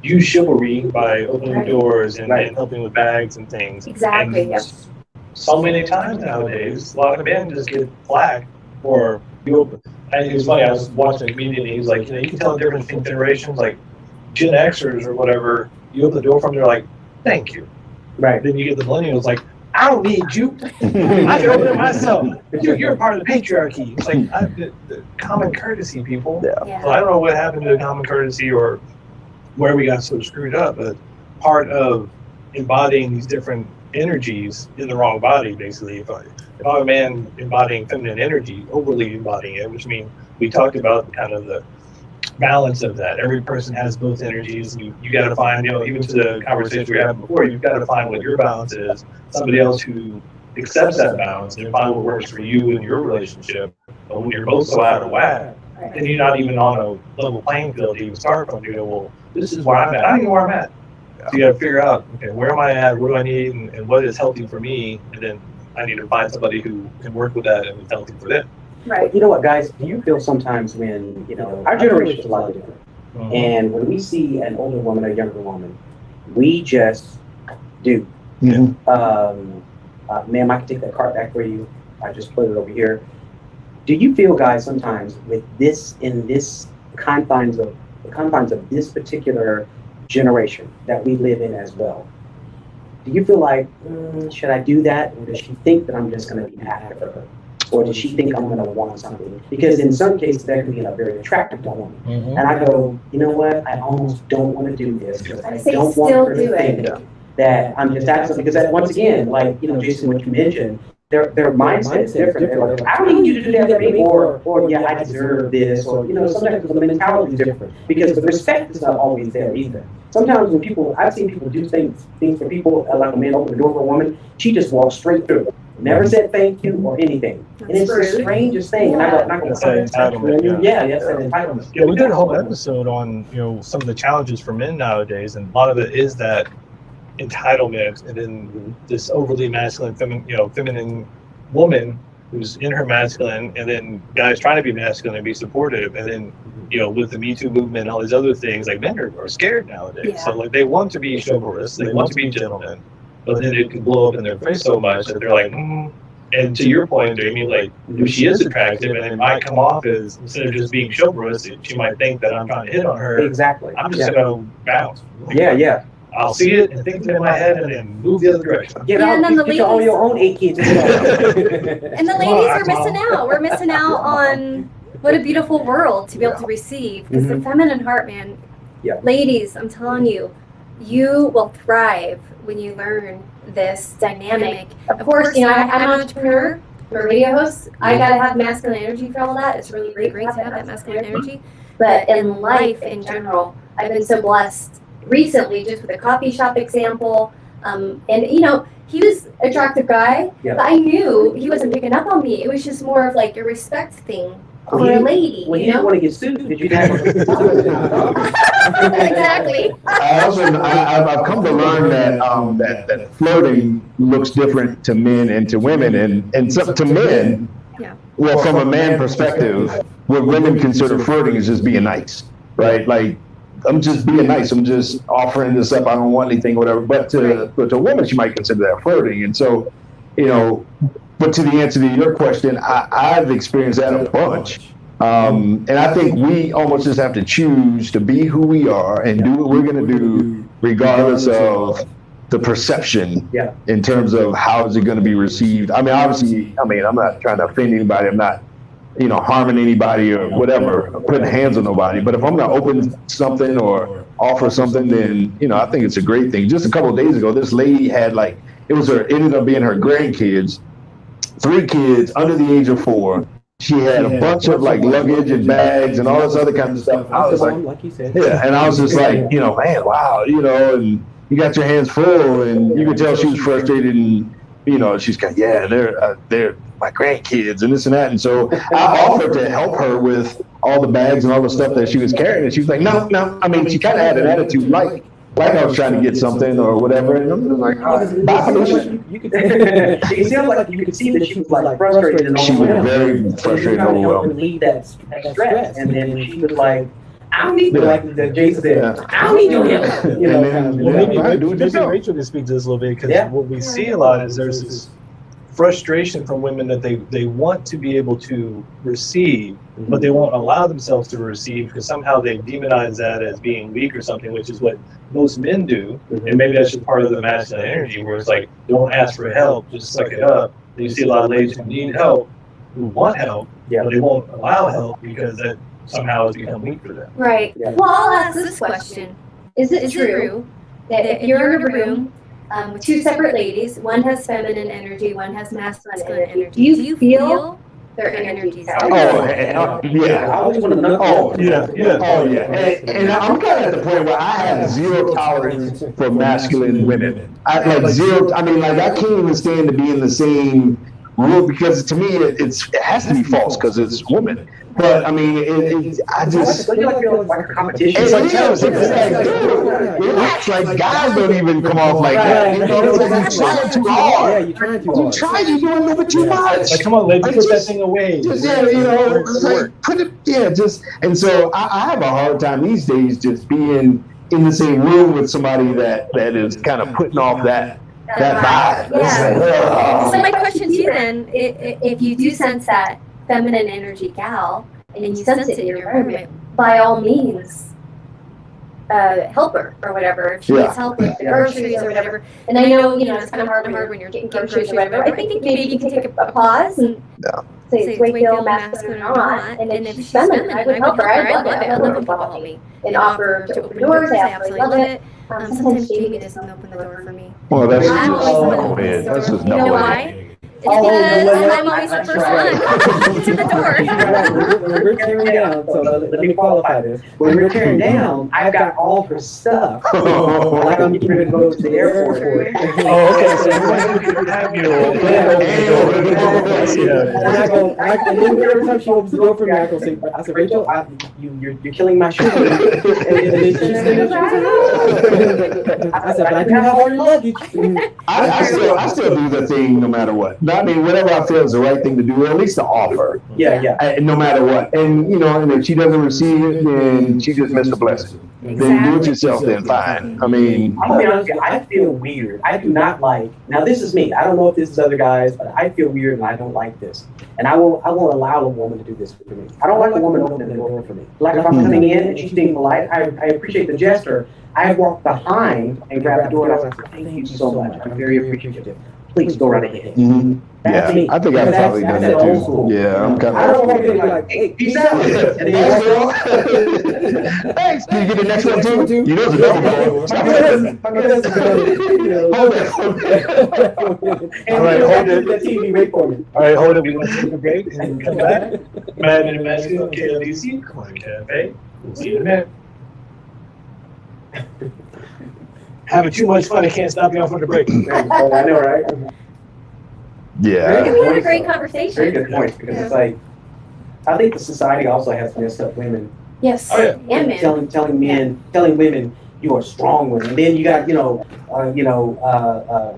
use chivalry by opening doors and helping with bags and things. Exactly. And so many times nowadays, a lot of men just get flack for it was funny, I was watching a comedian, and he was like, you can tell the difference between generations, like Gen Xers or whatever, you open the door from, they're like, thank you. Right. Then you get the millennials like, I don't need you. I can open it myself. You're a part of the patriarchy. It's like the common courtesy, people. Yeah. So I don't know what happened to the common courtesy or where we got so screwed up, but part of embodying these different energies in the wrong body, basically. If I'm a man embodying feminine energy, overly embodying it, which means we talked about kind of the balance of that. Every person has both energies. You got to find, even to the conversation we had before, you've got to find what your balance is. Somebody else who accepts that balance and find what works for you in your relationship. But when you're both so out of whack, then you're not even on a level playing field to even start from. Well, this is where I'm at. I don't know where I'm at. So you got to figure out, okay, where am I at? What do I need? And what is healthy for me? And then I need to find somebody who can work with that and is healthy for them. Right. You know what, guys? Do you feel sometimes when, our generation is a lot different. Mm-hmm. And when we see an older woman or a younger woman, we just do. Mm-hmm. Ma'am, I can take that cart back for you. I just put it over here. Do you feel, guys, sometimes with this, in this confines of this particular generation that we live in as well, do you feel like, should I do that? Or does she think that I'm just going to be after her? Or does she think I'm going to want something? Because in some cases, that can be very attractive to a woman. Mm-hmm. And I go, you know what? I almost don't want to do this because I don't want her to think that I'm just after something. Because that, once again, like, Jason, what you mentioned, their mindset is different. They're like, I don't need you to do that for me, or yeah, I deserve this, or sometimes the mentality is different because the respect is not always there either. Sometimes when I've seen people do things for people, like a man open the door for a woman, she just walks straight through. Never said thank you or anything. And it's the strangest thing. And I'm not going to say entitlement. Yeah, that's an entitlement. Yeah, we did a whole episode on some of the challenges for men nowadays, and a lot of it is that entitlement, and then this overly masculine, feminine woman who's in her masculine, and then guys trying to be masculine and be supportive, and then with the Me Too movement and all these other things, like men are scared nowadays. Yeah. So like they want to be chivalrous, they want to be gentlemen, but then it can blow up in their face so much that they're like, And to your point, Jamie, like if she is attractive, and it might come off as, instead of just being chivalrous, she might think that I'm trying to hit on her. Exactly. I'm just gonna bounce. Yeah. I'll see it and think it in my head and then move the other direction. And then the ladies, all your own 8 kids. And the ladies are missing out. We're missing out on what a beautiful world to be able to receive. Because the feminine heart, man, ladies, I'm telling you, you will thrive when you learn this dynamic. Of course, I'm an entrepreneur, I'm a radio host. I gotta have masculine energy for all that. It's really great to have that masculine energy. But in life in general, I've been so blessed recently, just with a coffee shop example. And he was an attractive guy, but I knew he wasn't picking up on me. It was just more of like a respect thing for a lady. Well, you didn't want to get sued. Did you? Exactly. I've come to learn that flirting looks different to men and to women, and so, to men. Yeah. Well, from a man perspective, what women consider flirting is just being nice, right? Like, I'm just being nice. I'm just offering this up. I don't want anything, whatever. But to a woman, she might consider that flirting. And so, but to the answer to your question, I've experienced that a bunch. And I think we almost just have to choose to be who we are and do what we're going to do, regardless of the perception in terms of how is it going to be received. I mean, obviously, I'm not trying to offend anybody. I'm not harming anybody or whatever, putting hands on nobody. But if I'm gonna open something or offer something, then I think it's a great thing. Just a couple of days ago, this lady had it ended up being her grandkids, 3 kids under the age of 4. She had a bunch of luggage and bags and all this other kind of stuff. I was like you said. yeah, and I was just man, wow, and you got your hands full, and you could tell she was frustrated, and she's kind of, they're my grandkids and this and that, and so I offered to help her with all the bags and all the stuff that she was carrying, and she was like, no. I mean, she kind of had an attitude like I was trying to get something or whatever, and I'm just like, bye, Felicia. You could you could see that she was frustrated and She was overwhelmed. very frustrated and overwhelmed. Relieve that stress, and then she was like, I don't need to, like Jason said, I don't need your help. Maybe Rachel can speak to this a little bit, because what we see a lot is there's this frustration from women that they want to be able to receive, but they won't allow themselves to receive because somehow they demonize that as being weak or something, which is what most men do. And maybe that's just part of the masculine energy, where it's like, don't ask for help, just suck it up. And you see a lot of ladies who need help, who want help, but they won't allow help because that somehow has become weak for them. Right. Yeah. Well, I'll ask this question. Is it true that if you're in a room with 2 separate ladies, one has feminine energy, one has masculine energy, do you feel their energies? Yeah. I always want to know. Oh, yeah. And I'm kind of at the point where I have 0 tolerance for masculine women. I zero. I mean, I can't even stand to be in the same room, because to me it has to be false because it's women. But I mean, I just. It's like a competition. Relax. Like, guys don't even come off like that. It's like you're trying too hard. Yeah, you're trying too hard. You're doing a little bit too much. Like, come on, lady, put that thing away. And so I have a hard time these days just being in the same room with somebody that is kind of putting off that vibe. Yeah. So my question to you then, if you do sense that feminine energy gal, and you sense it in your environment, by all means, help her or whatever. If she needs help with the groceries or whatever. And I know, it's kind of hard when you're getting groceries or whatever. I think maybe you can take a pause and say, wait, feel masculine or not. And if she's feminine, I would help her. I love it. I love when people help me and offer to open doors. I absolutely love it. Sometimes Jamie doesn't open the door for me. Well, that's just you know why? It's because I'm always the first one to the door. We're tearing down, so let me qualify this. When we're tearing down, I've got all her stuff. Like I'm getting ready to go to the airport. Okay, so you have your and then every time she opens the door for me, I say, Rachel, you're killing my shoe. I said, but I do have all your luggage. I still do the thing no matter what. I mean, whatever I feel is the right thing to do, or at least to offer. Yeah. No matter what. And, and if she doesn't receive it, then she just missed a blessing. Then do it yourself, then fine. I mean, I'll be honest with you, I feel weird. I do not like, now this is me. I don't know if this is other guys, but I feel weird and I don't like this. And I won't allow a woman to do this for me. I don't like a woman opening the door for me. Like if I'm coming in and she's being polite, I appreciate the gesture. I walk behind and grab the door and I say, thank you so much. I'm very appreciative. Please go right ahead. Mm-hmm. That's me. I think I've probably done that too. Yeah, I'm kind of. I don't want to be like, hey, peace out. And then thanks. Can you get the next one too? You know it's a double. All right, hold it. The TV, wait for me. All right, hold it. We're going to take a break and come back. Mad and Masculine, KLDC, Corner Cafe. We'll see you in a minute. Having too much fun, I can't stop you off on the break. Oh, I know, right? Yeah. We had a great conversation. Very good point, because it's like, I think the society also has messed up women. Yes, Oh, yeah. and men. Telling women you are strong women. And then you got,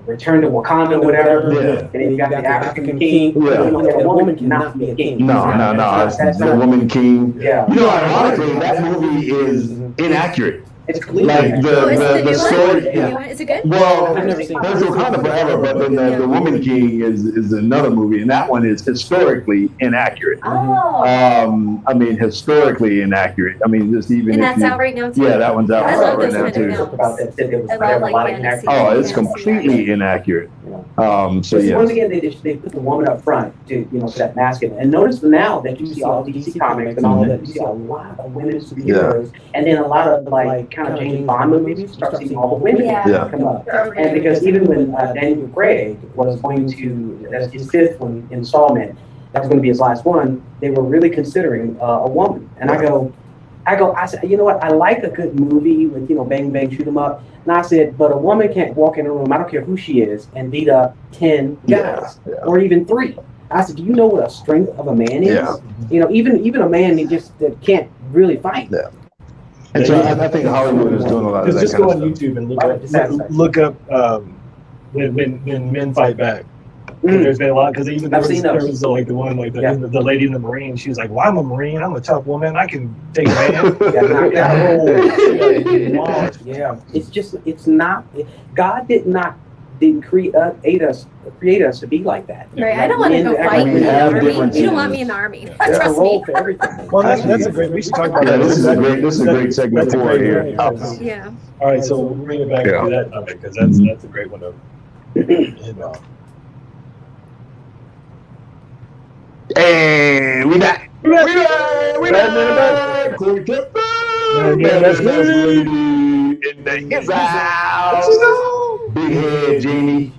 Return to Wakanda or whatever. Yeah. And then you got the African king. Yeah. A woman cannot be a king. No. It's the woman king. Yeah. Ironically, that movie is inaccurate. It's completely Like the story. Yeah. Is it good? Well, I've never seen there's Wakanda Forever, but then the Woman King is another movie, and that one is historically inaccurate. Oh. I mean, historically inaccurate. I mean, just even And if that's you, out right now too? yeah, that one's out I love right this now kind of too. film. about that. There was I love, a lot of fantasy. inaccuracy. Oh, it's completely inaccurate. So Because yeah. once again, they put the woman up front to, for that masculine. And notice now that you see all DC comics and all of that, you see a lot of women superheroes, and then a lot of like kind of James Bond movies. You start seeing all the women come up. And because even when Daniel Craig was going to, that's his 5th one installment, that was going to be his last one, they were really considering a woman. And I said, you know what? I like a good movie with, bang, bang, shoot 'em up. And I said, but a woman can't walk in a room, I don't care who she is, and beat up 10 guys or even 3. I said, do you know what a strength of a man is? Yeah. Even a man that can't really fight. Yeah. And so I think Hollywood is doing a lot of that Just kind go of on stuff. YouTube and look up when men fight back. There's been a lot because even there was like the one like the lady in the Marine. She was like, "Well, I'm a Marine. I'm a tough woman. I can take a man." It's not. God didn't create us to be like that. Right. I don't want to go fight in the army. You don't want me in the army. Trust me. For everything. Well, that's a great. We should talk about that. This is a great segment for it here. Yeah. All right, so we'll bring it back to that topic because that's a great one to end on. Hey, we back. We back. In the house. Big head, Jamie.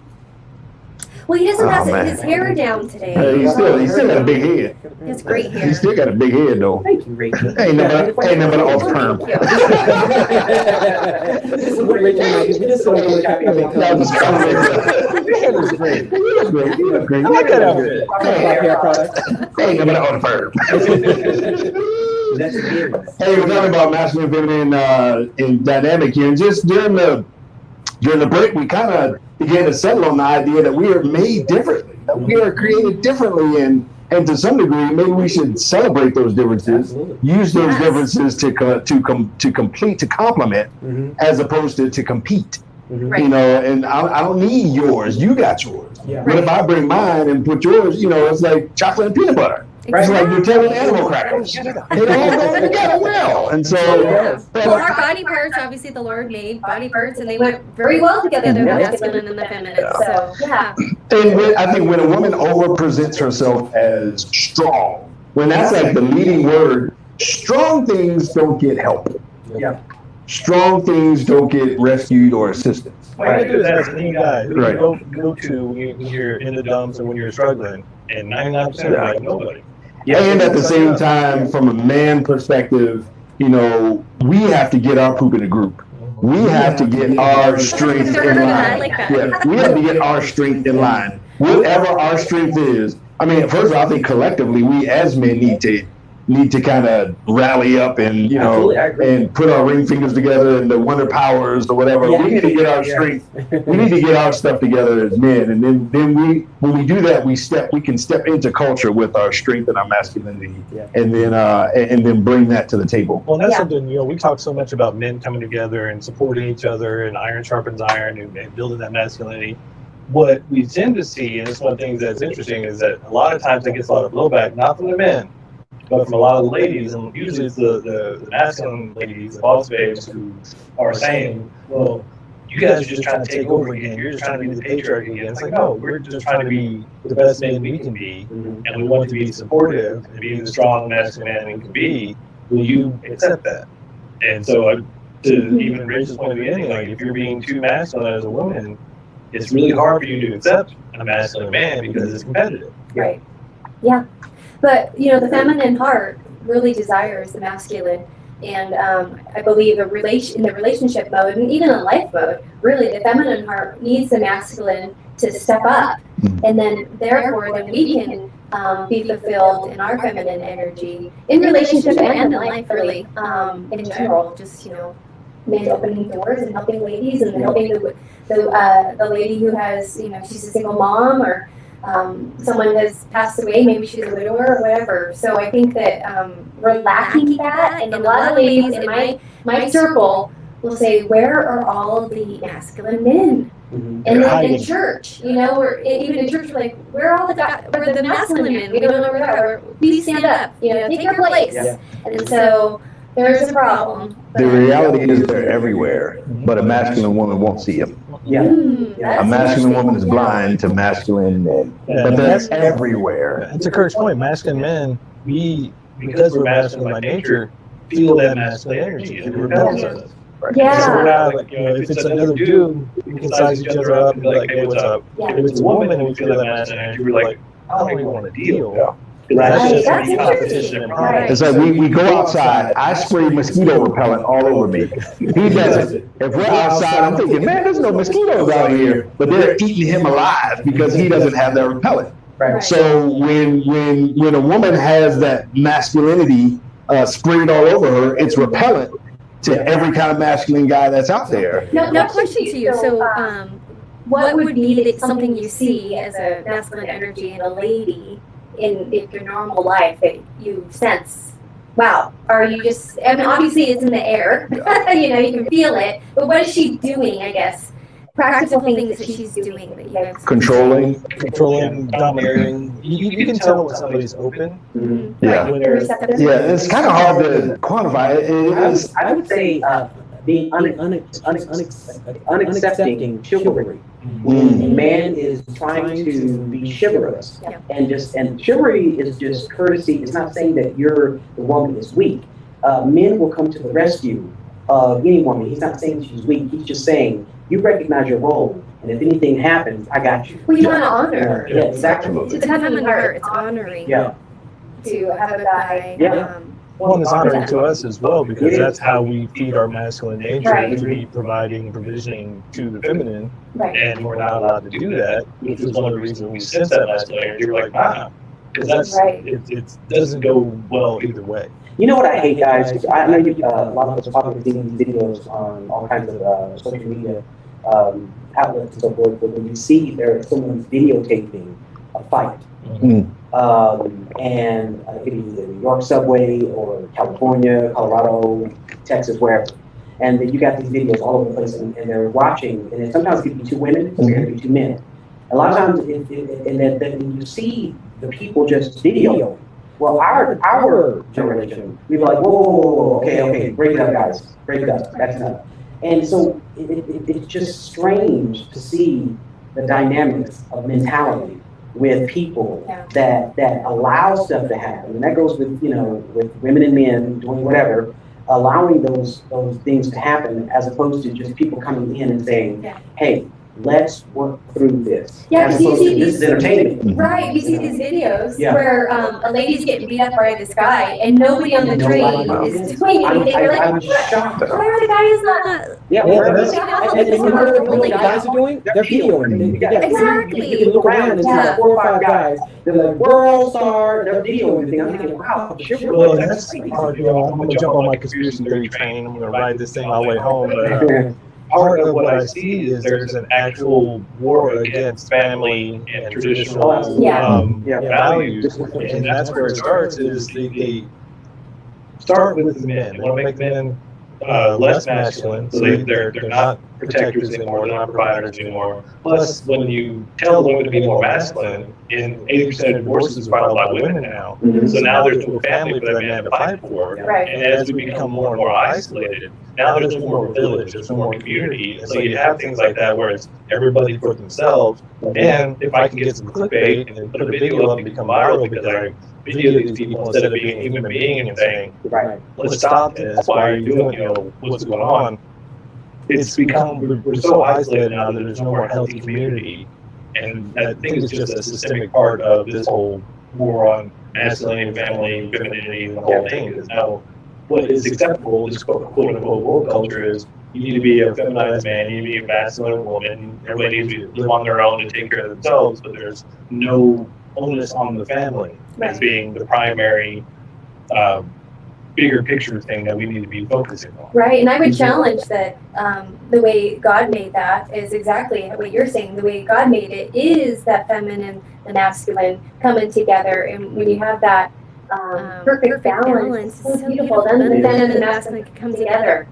Well, he doesn't have his hair down today. He still got a big head. He has great hair. He still got a big head though. Thank you, Rachel. Ain't nothing off perm. Thank you. This is what Rachel and I do. We just don't know what kind of makeup. That was Your hair looks great. He looks great. He looks great. I like that outfit. Hair products. Ain't nothing off perm. That's it. Hey, we're talking about masculine, feminine, in dynamic here, and just during the break, we kind of began to settle on the idea that we are made differently, that we are created differently, and to some degree, maybe we should celebrate those differences, use those differences to complement, as opposed to compete. Right. And I don't need yours. You got yours. Yeah. But if I bring mine and put yours, it's like chocolate and peanut butter. It's like Nutella and animal crackers. They all go together well. And so, well, our body parts, obviously, the Lord made body parts, and they went very well together, the masculine and the feminine. So, yeah. And I think when a woman overpresents herself as strong, when that's like the leading word, strong things don't get help. Yeah. Strong things don't get rescued or assistance. What you do is ask any guy who Right. you go to when you're in the dumps and when you're struggling, and 99% are like nobody. And at the same time, from a man perspective, we have to get our poop in the group. We have to get our strength in I line. like that. Yeah, we have to get our strength in line. Whatever our strength is. I mean, first of all, I think collectively we as men need to kind of rally up and Absolutely, I agree. and put our ring fingers together and the wonder powers or whatever. Yeah. We need to get our strength. We need to get our stuff together as men, and then when we do that, we can step into culture with our strength and our masculinity, and then bring that to the table. Well, that's something, we talk so much about men coming together and supporting each other and iron sharpens iron and building that masculinity. What we tend to see, and it's one of the things that's interesting, is that a lot of times it gets a lot of blowback, not from the men, but from a lot of the ladies, and usually it's the masculine ladies, the boss babes, who are saying, well, you guys are just trying to take over again. You're just trying to be the patriarchy again. It's like, no, we're just trying to be the best men we can be, and we want to be supportive and be the strong masculine man we can be. Will you accept that? And so, to even Rachel's point at the beginning, like, if you're being too masculine as a woman, it's really hard for you to accept a masculine man because it's competitive. Right. Yeah. But, the feminine heart really desires the masculine. And I believe in the relationship mode and even in life mode, really the feminine heart needs the masculine to step up. And then therefore, then we can be fulfilled in our feminine energy in relationship and in life, really, in general. Just, men opening doors and helping ladies and helping the lady who has, she's a single mom or someone has passed away, maybe she's a widower or whatever. So I think that we're lacking that, and a lot of ladies in my circle will say, "Where are all the masculine men?" And then in church, or even in church, we're like, "Where are all we're the masculine men? We don't know where they are. Please stand up. Take your place." And so there's a problem. The reality is they're everywhere, but a masculine woman won't see them. Yeah. A masculine woman is blind to masculine men, but that's everywhere. And to Kurt's point, masculine men, because we're masculine by nature, feel that masculine energy and it repels us. Yeah. So we're not like, if it's another dude, we can size each other up and be like, hey, what's up? Yeah. If it's a woman and we feel that masculine energy, we're like, I don't even want to deal. Yeah. That's just That's competition and pride. It's like we go outside, I spray mosquito repellent all over me. He doesn't. If we're outside, I'm thinking, man, there's no mosquitoes out here, but they're eating him alive because he doesn't have that repellent. Right. So when a woman has that masculinity sprayed all over her, it's repellent to every kind of masculine guy that's out there. No question to you. So, what would be something you see as a masculine energy in a lady in your normal life that you sense? Wow, are you just? I mean, obviously it's in the air. You know, you can feel it. But what is she doing? I guess practical things that she's doing that you guys Controlling. Domineering. You can tell when somebody's open. Mm-hmm. Yeah. When they're, Yeah, it's kind of hard to quantify it. It is. I would say being unaccepting chivalry. Mm. Man is trying to be chivalrous, Yeah. and chivalry is just courtesy. It's not saying that you're the woman is weak. Men will come to the rescue of any woman. He's not saying she's weak. He's just saying you recognize your role, and if anything happens, I got you. Well, you want to honor her. Yeah, exactly. It's having her. It's honoring. Yeah. To have a guy. Yeah. one is honoring to us as well, because that's how we feed our masculine nature, Right. to be providing, provisioning to the feminine, Right. and we're not allowed to do that, which is one of the reasons we sense that masculine energy. We're like, nah, because that's Right. it doesn't go well either way. You know what I hate, guys? 'Cause I know you, a lot of us are probably seeing these videos on all kinds of social media outlets and so forth, but when you see there someone's videotaping a fight, Mm. and it could be the New York subway or California, Colorado, Texas, wherever. And then you got these videos all over the place, and they're watching, and then sometimes it could be two women, it could be two men. A lot of times, and then you see the people just video. Well, our generation, we were like, whoa, okay, break it up, guys, break it up, that's enough. And so it's just strange to see the dynamics of mentality with people that allow stuff to happen, and that goes with with women and men doing whatever, allowing those things to happen, as opposed to just people coming in and saying, hey, let's work through this. Yeah, as because you opposed see to, this is entertainment. Right, you see these videos Yeah. where a lady's getting beat up by this guy, and nobody on the train is doing anything. They're like, I'm shocked. why are the guys not? Yeah, Yeah, where- that's- and And you know what the Really guys are doing? They're videoing. Exactly. You can look around and see Yeah. like 4 or 5 guys. They're like, world star. They're videoing everything. I'm thinking, wow, chivalry. Well, that's part, I'm going to jump on my conspiracy theory train. I'm going to ride this thing all the way home. But part of what I see is there's an actual war against family and traditional Yeah. values, and that's where it starts. Is they start with the men. They want to make men less masculine, so they're not protectors anymore, they're not providers anymore. Plus, when you tell women to be more masculine, in 80% of divorces is filed by women now. So now there's no family for that man to fight for. Right. And as we become more and more isolated, now there's no more village, there's no more community. And so you have things like that where it's everybody for themselves. And if I can get some clickbait and put a video up and become viral because I video these people instead of being a human being and saying, Right. let's stop this, why are you doing what's going on? It's become, we're so isolated now that there's no more healthy community. And I think it's just a systemic part of this whole war on masculinity, family, femininity, and the whole thing. Is now what is acceptable, this quote unquote world culture, is you need to be a feminized man, you need to be a masculine woman, everybody needs to live on their own and take care of themselves, but there's no onus on the family as being the primary bigger picture thing that we need to be focusing on. Right, and I would challenge that the way God made that is exactly what you're saying. The way God made it is that feminine and masculine coming together, and when you have that perfect balance, it's so beautiful. Then the feminine and the masculine can come together.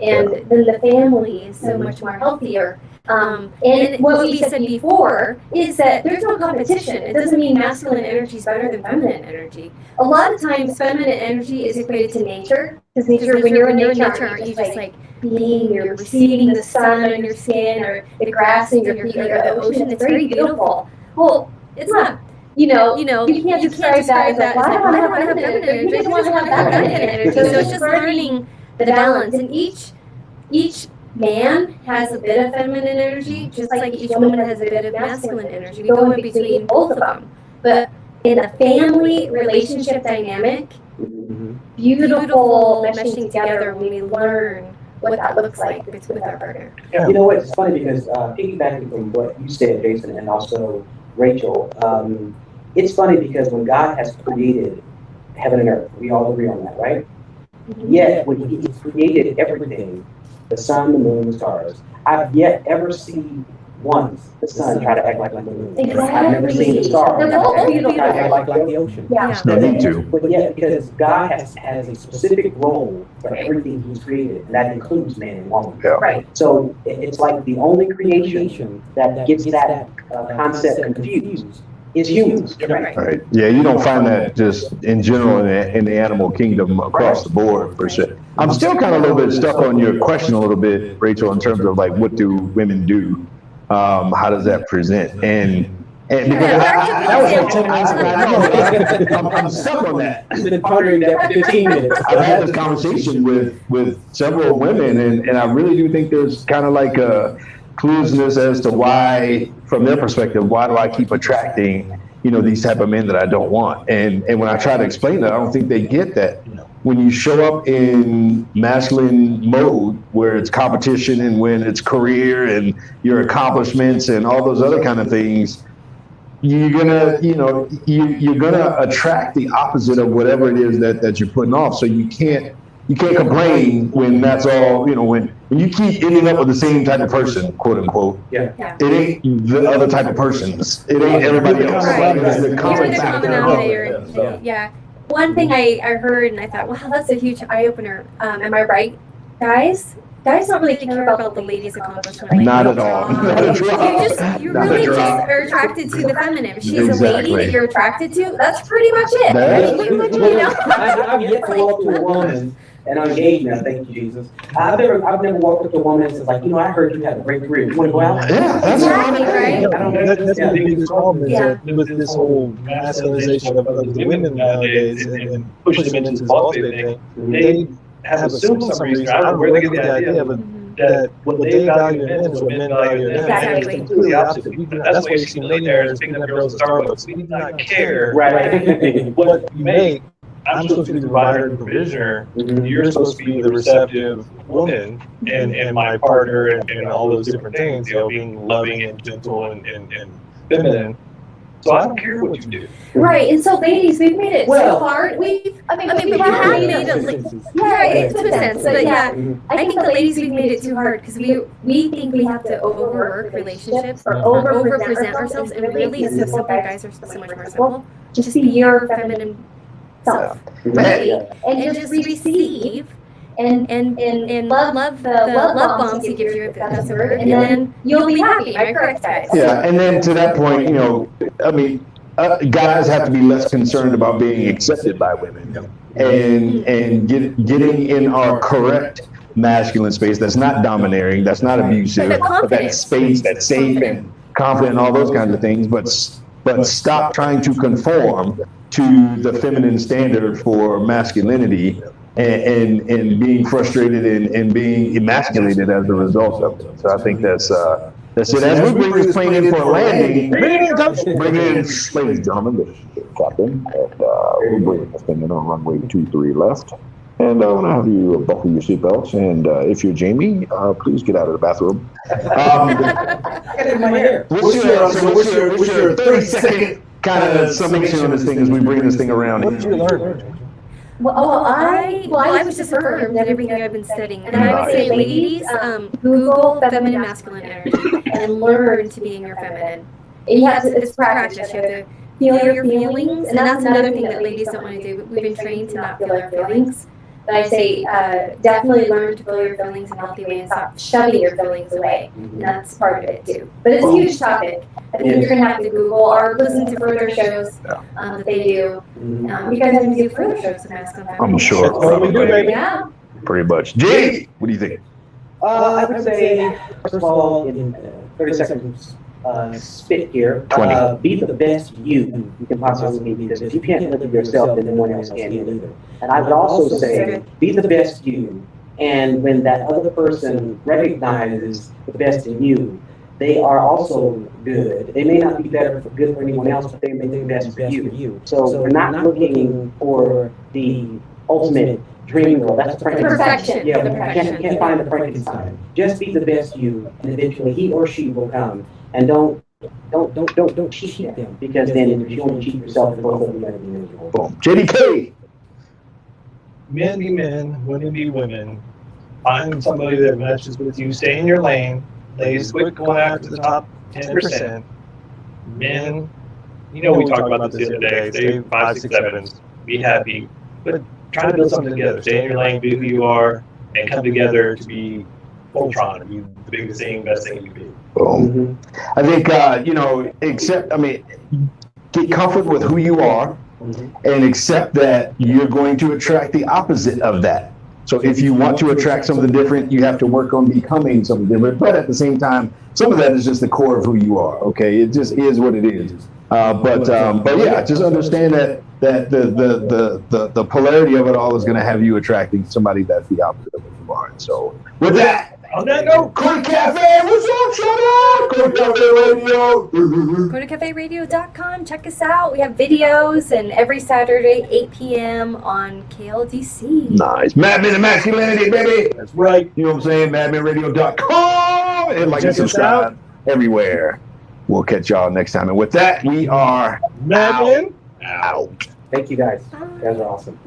and then the family is so much more healthier. And what we said before is that there's no competition. It doesn't mean masculine energy is better than feminine energy. A lot of times, feminine energy is equated to nature. Because nature, when you're in nature, aren't you just like you're receiving the sun on your skin, or the grass in your feet, or the ocean? It's very beautiful. Well, it's not. You can't describe that as like, well, I don't want to have feminine energy. I just want to have feminine energy. So it's just learning the balance, and each man has a bit of feminine energy, just like each woman has a bit of masculine energy. We go in between both of them. But in a family relationship dynamic, beautiful meshing together when we learn what that looks like with our partner. Yeah. You know what? It's funny because piggybacking from what you said, Jason, and also Rachel, it's funny because when God has created heaven and earth, we all agree on that, right? Yet when He created everything, the sun, the moon, the stars, I've yet ever seen once the sun try to act like the moon. Exactly. I've never seen the stars They're both try to beautiful. act like the ocean. Yeah. No need to. But yet, because God has a specific role for everything He's created, and that includes man and woman. Yeah. Right. So it's like the only creation that gets that concept confused is humans. Right. Right. Yeah, you don't find that just in general in the animal kingdom across the board per se. I'm still kind of a little bit stuck on your question a little bit, Rachel, in terms of like what do women do? How does that present? And because I'm stuck on that. I've been pondering that for 15 minutes. I've had this conversation with several women, and I really do think there's kind of like a cluelessness as to why, from their perspective, why do I keep attracting, these type of men that I don't want? And when I try to explain that, I don't think they get that. When you show up in masculine mode, where it's competition and when it's career and your accomplishments and all those other kind of things, you're gonna, you're gonna attract the opposite of whatever it is that you're putting off. So you can't complain when that's all, when you keep ending up with the same type of person, quote unquote. Yeah. It ain't the other type of persons. It ain't everybody else. Right. It's the You're common the factor. commonality. Yeah. One thing I heard and I thought, wow, that's a huge eye opener. Am I right, guys? Guys don't really care about the ladies' accomplishment. Not at all. Not at all. You Not really at just all. are attracted to the feminine. If she's a Exactly. lady that you're attracted to, that's pretty much it. That- I've yet to walk to a woman, and I'm engaged now, thank you, Jesus. I've never walked up to a woman and said, like, I heard you had a great career. You want to go out? Yeah, that's Exactly, right? I don't That's the biggest problem is Yeah. that with this whole masculinization of the women nowadays and pushing them into this boss thing, they have assumed for some reason, I don't know where they get the idea, but that what they value in men is what men value in them. Exactly. It's completely opposite. That's why you see millionaires picking up girls at Starbucks. We do not care Right. what you make. I'm supposed to be the provider and provisioner. You're supposed to be the receptive woman and my partner and all those different things, being loving and gentle and feminine. So I don't care what you do. Right, and so ladies, we've made it Well- so hard. We have made it. Yeah, it's to a sense, but yeah, I think the ladies we've made it too hard because we think we have to overwork relationships or over-present ourselves, and really, so simple guys are so much more simple. Just be your feminine self, really, and just receive. And love the love bombs he gives you, if that's a word, and then you'll be happy. Am I correct, guys? Yeah, and then to that point, guys have to be less concerned about being accepted by women and getting in our correct masculine space that's not domineering, that's not abusive, but that space that's safe and confident and all those kinds of things, but stop trying to conform to the feminine standard for masculinity and being frustrated and being emasculated as a result of it. So I think that's it. As we bring this plane in for a landing, bring in, ladies and gentlemen, this is Captain, and we're bringing this thing in on runway 23 left. And I want to have you buckle your seatbelts, and if you're Jamie, please get out of the bathroom. What's your 30-second kind of summation on this thing as we bring this thing around? What did you learn? Well, I was just affirmed that everything I've been studying, and I would say, ladies, Google feminine masculine energy and learn to be in your feminine. It's practice. You have to feel your feelings, and that's another thing that ladies don't want to do. We've been trained to not feel our feelings. But I say definitely learn to feel your feelings in a healthy way and stop shoving your feelings away. And that's part of it too. But it's a huge topic. I think you're going to have to Google or listen to further shows that they do. You guys have to do further shows with Masculine Family. I'm sure. That's what we do, baby. Yeah. Pretty much. Jay, what do you think? I would say, first of all, in 30 seconds spit here, 20. Be the best you can possibly be, because if you can't live with yourself, then no one else can either. And I would also say, be the best you, and when that other person recognizes the best in you, they are also good. They may not be good for anyone else, but they may be best for you. So we're not looking for the ultimate dream girl. That's the Perfection. Yeah, The we perfection. can't find the Frankenstein. Just be the best you, and eventually he or she will come. And don't cheat them, because then if you only cheat yourself, both of you are going to be miserable. Boom. JDK. Men be men, women be women. Find somebody that matches with you. Stay in your lane. Ladies, quit going after the top 10%. Men, we talked about this the other day. Stay 5, 6, 7s. Be happy. But try to build something together. Stay in your lane, be who you are, and come together to be Voltron, to be the biggest thing, best thing you can be. Boom. I think, get comfortable with who you are and accept that you're going to attract the opposite of that. So if you want to attract something different, you have to work on becoming something different. But at the same time, some of that is just the core of who you are. Okay, it just is what it is. But yeah, just understand that the polarity of it all is going to have you attracting somebody that's the opposite of who you are. And so with that. On that note, Cody Cafe, what's up, shut up? Cody Cafe Radio. CodyCafeRadio.com. Check us out. We have videos, and every Saturday, 8 p.m. on KLDC. Nice. Madmen and Masculinity, baby. That's right. You know what I'm saying? MadmenRadio.com. And like and subscribe everywhere. We'll catch y'all next time. And with that, we are Madmen out. Thank you guys. You guys are awesome.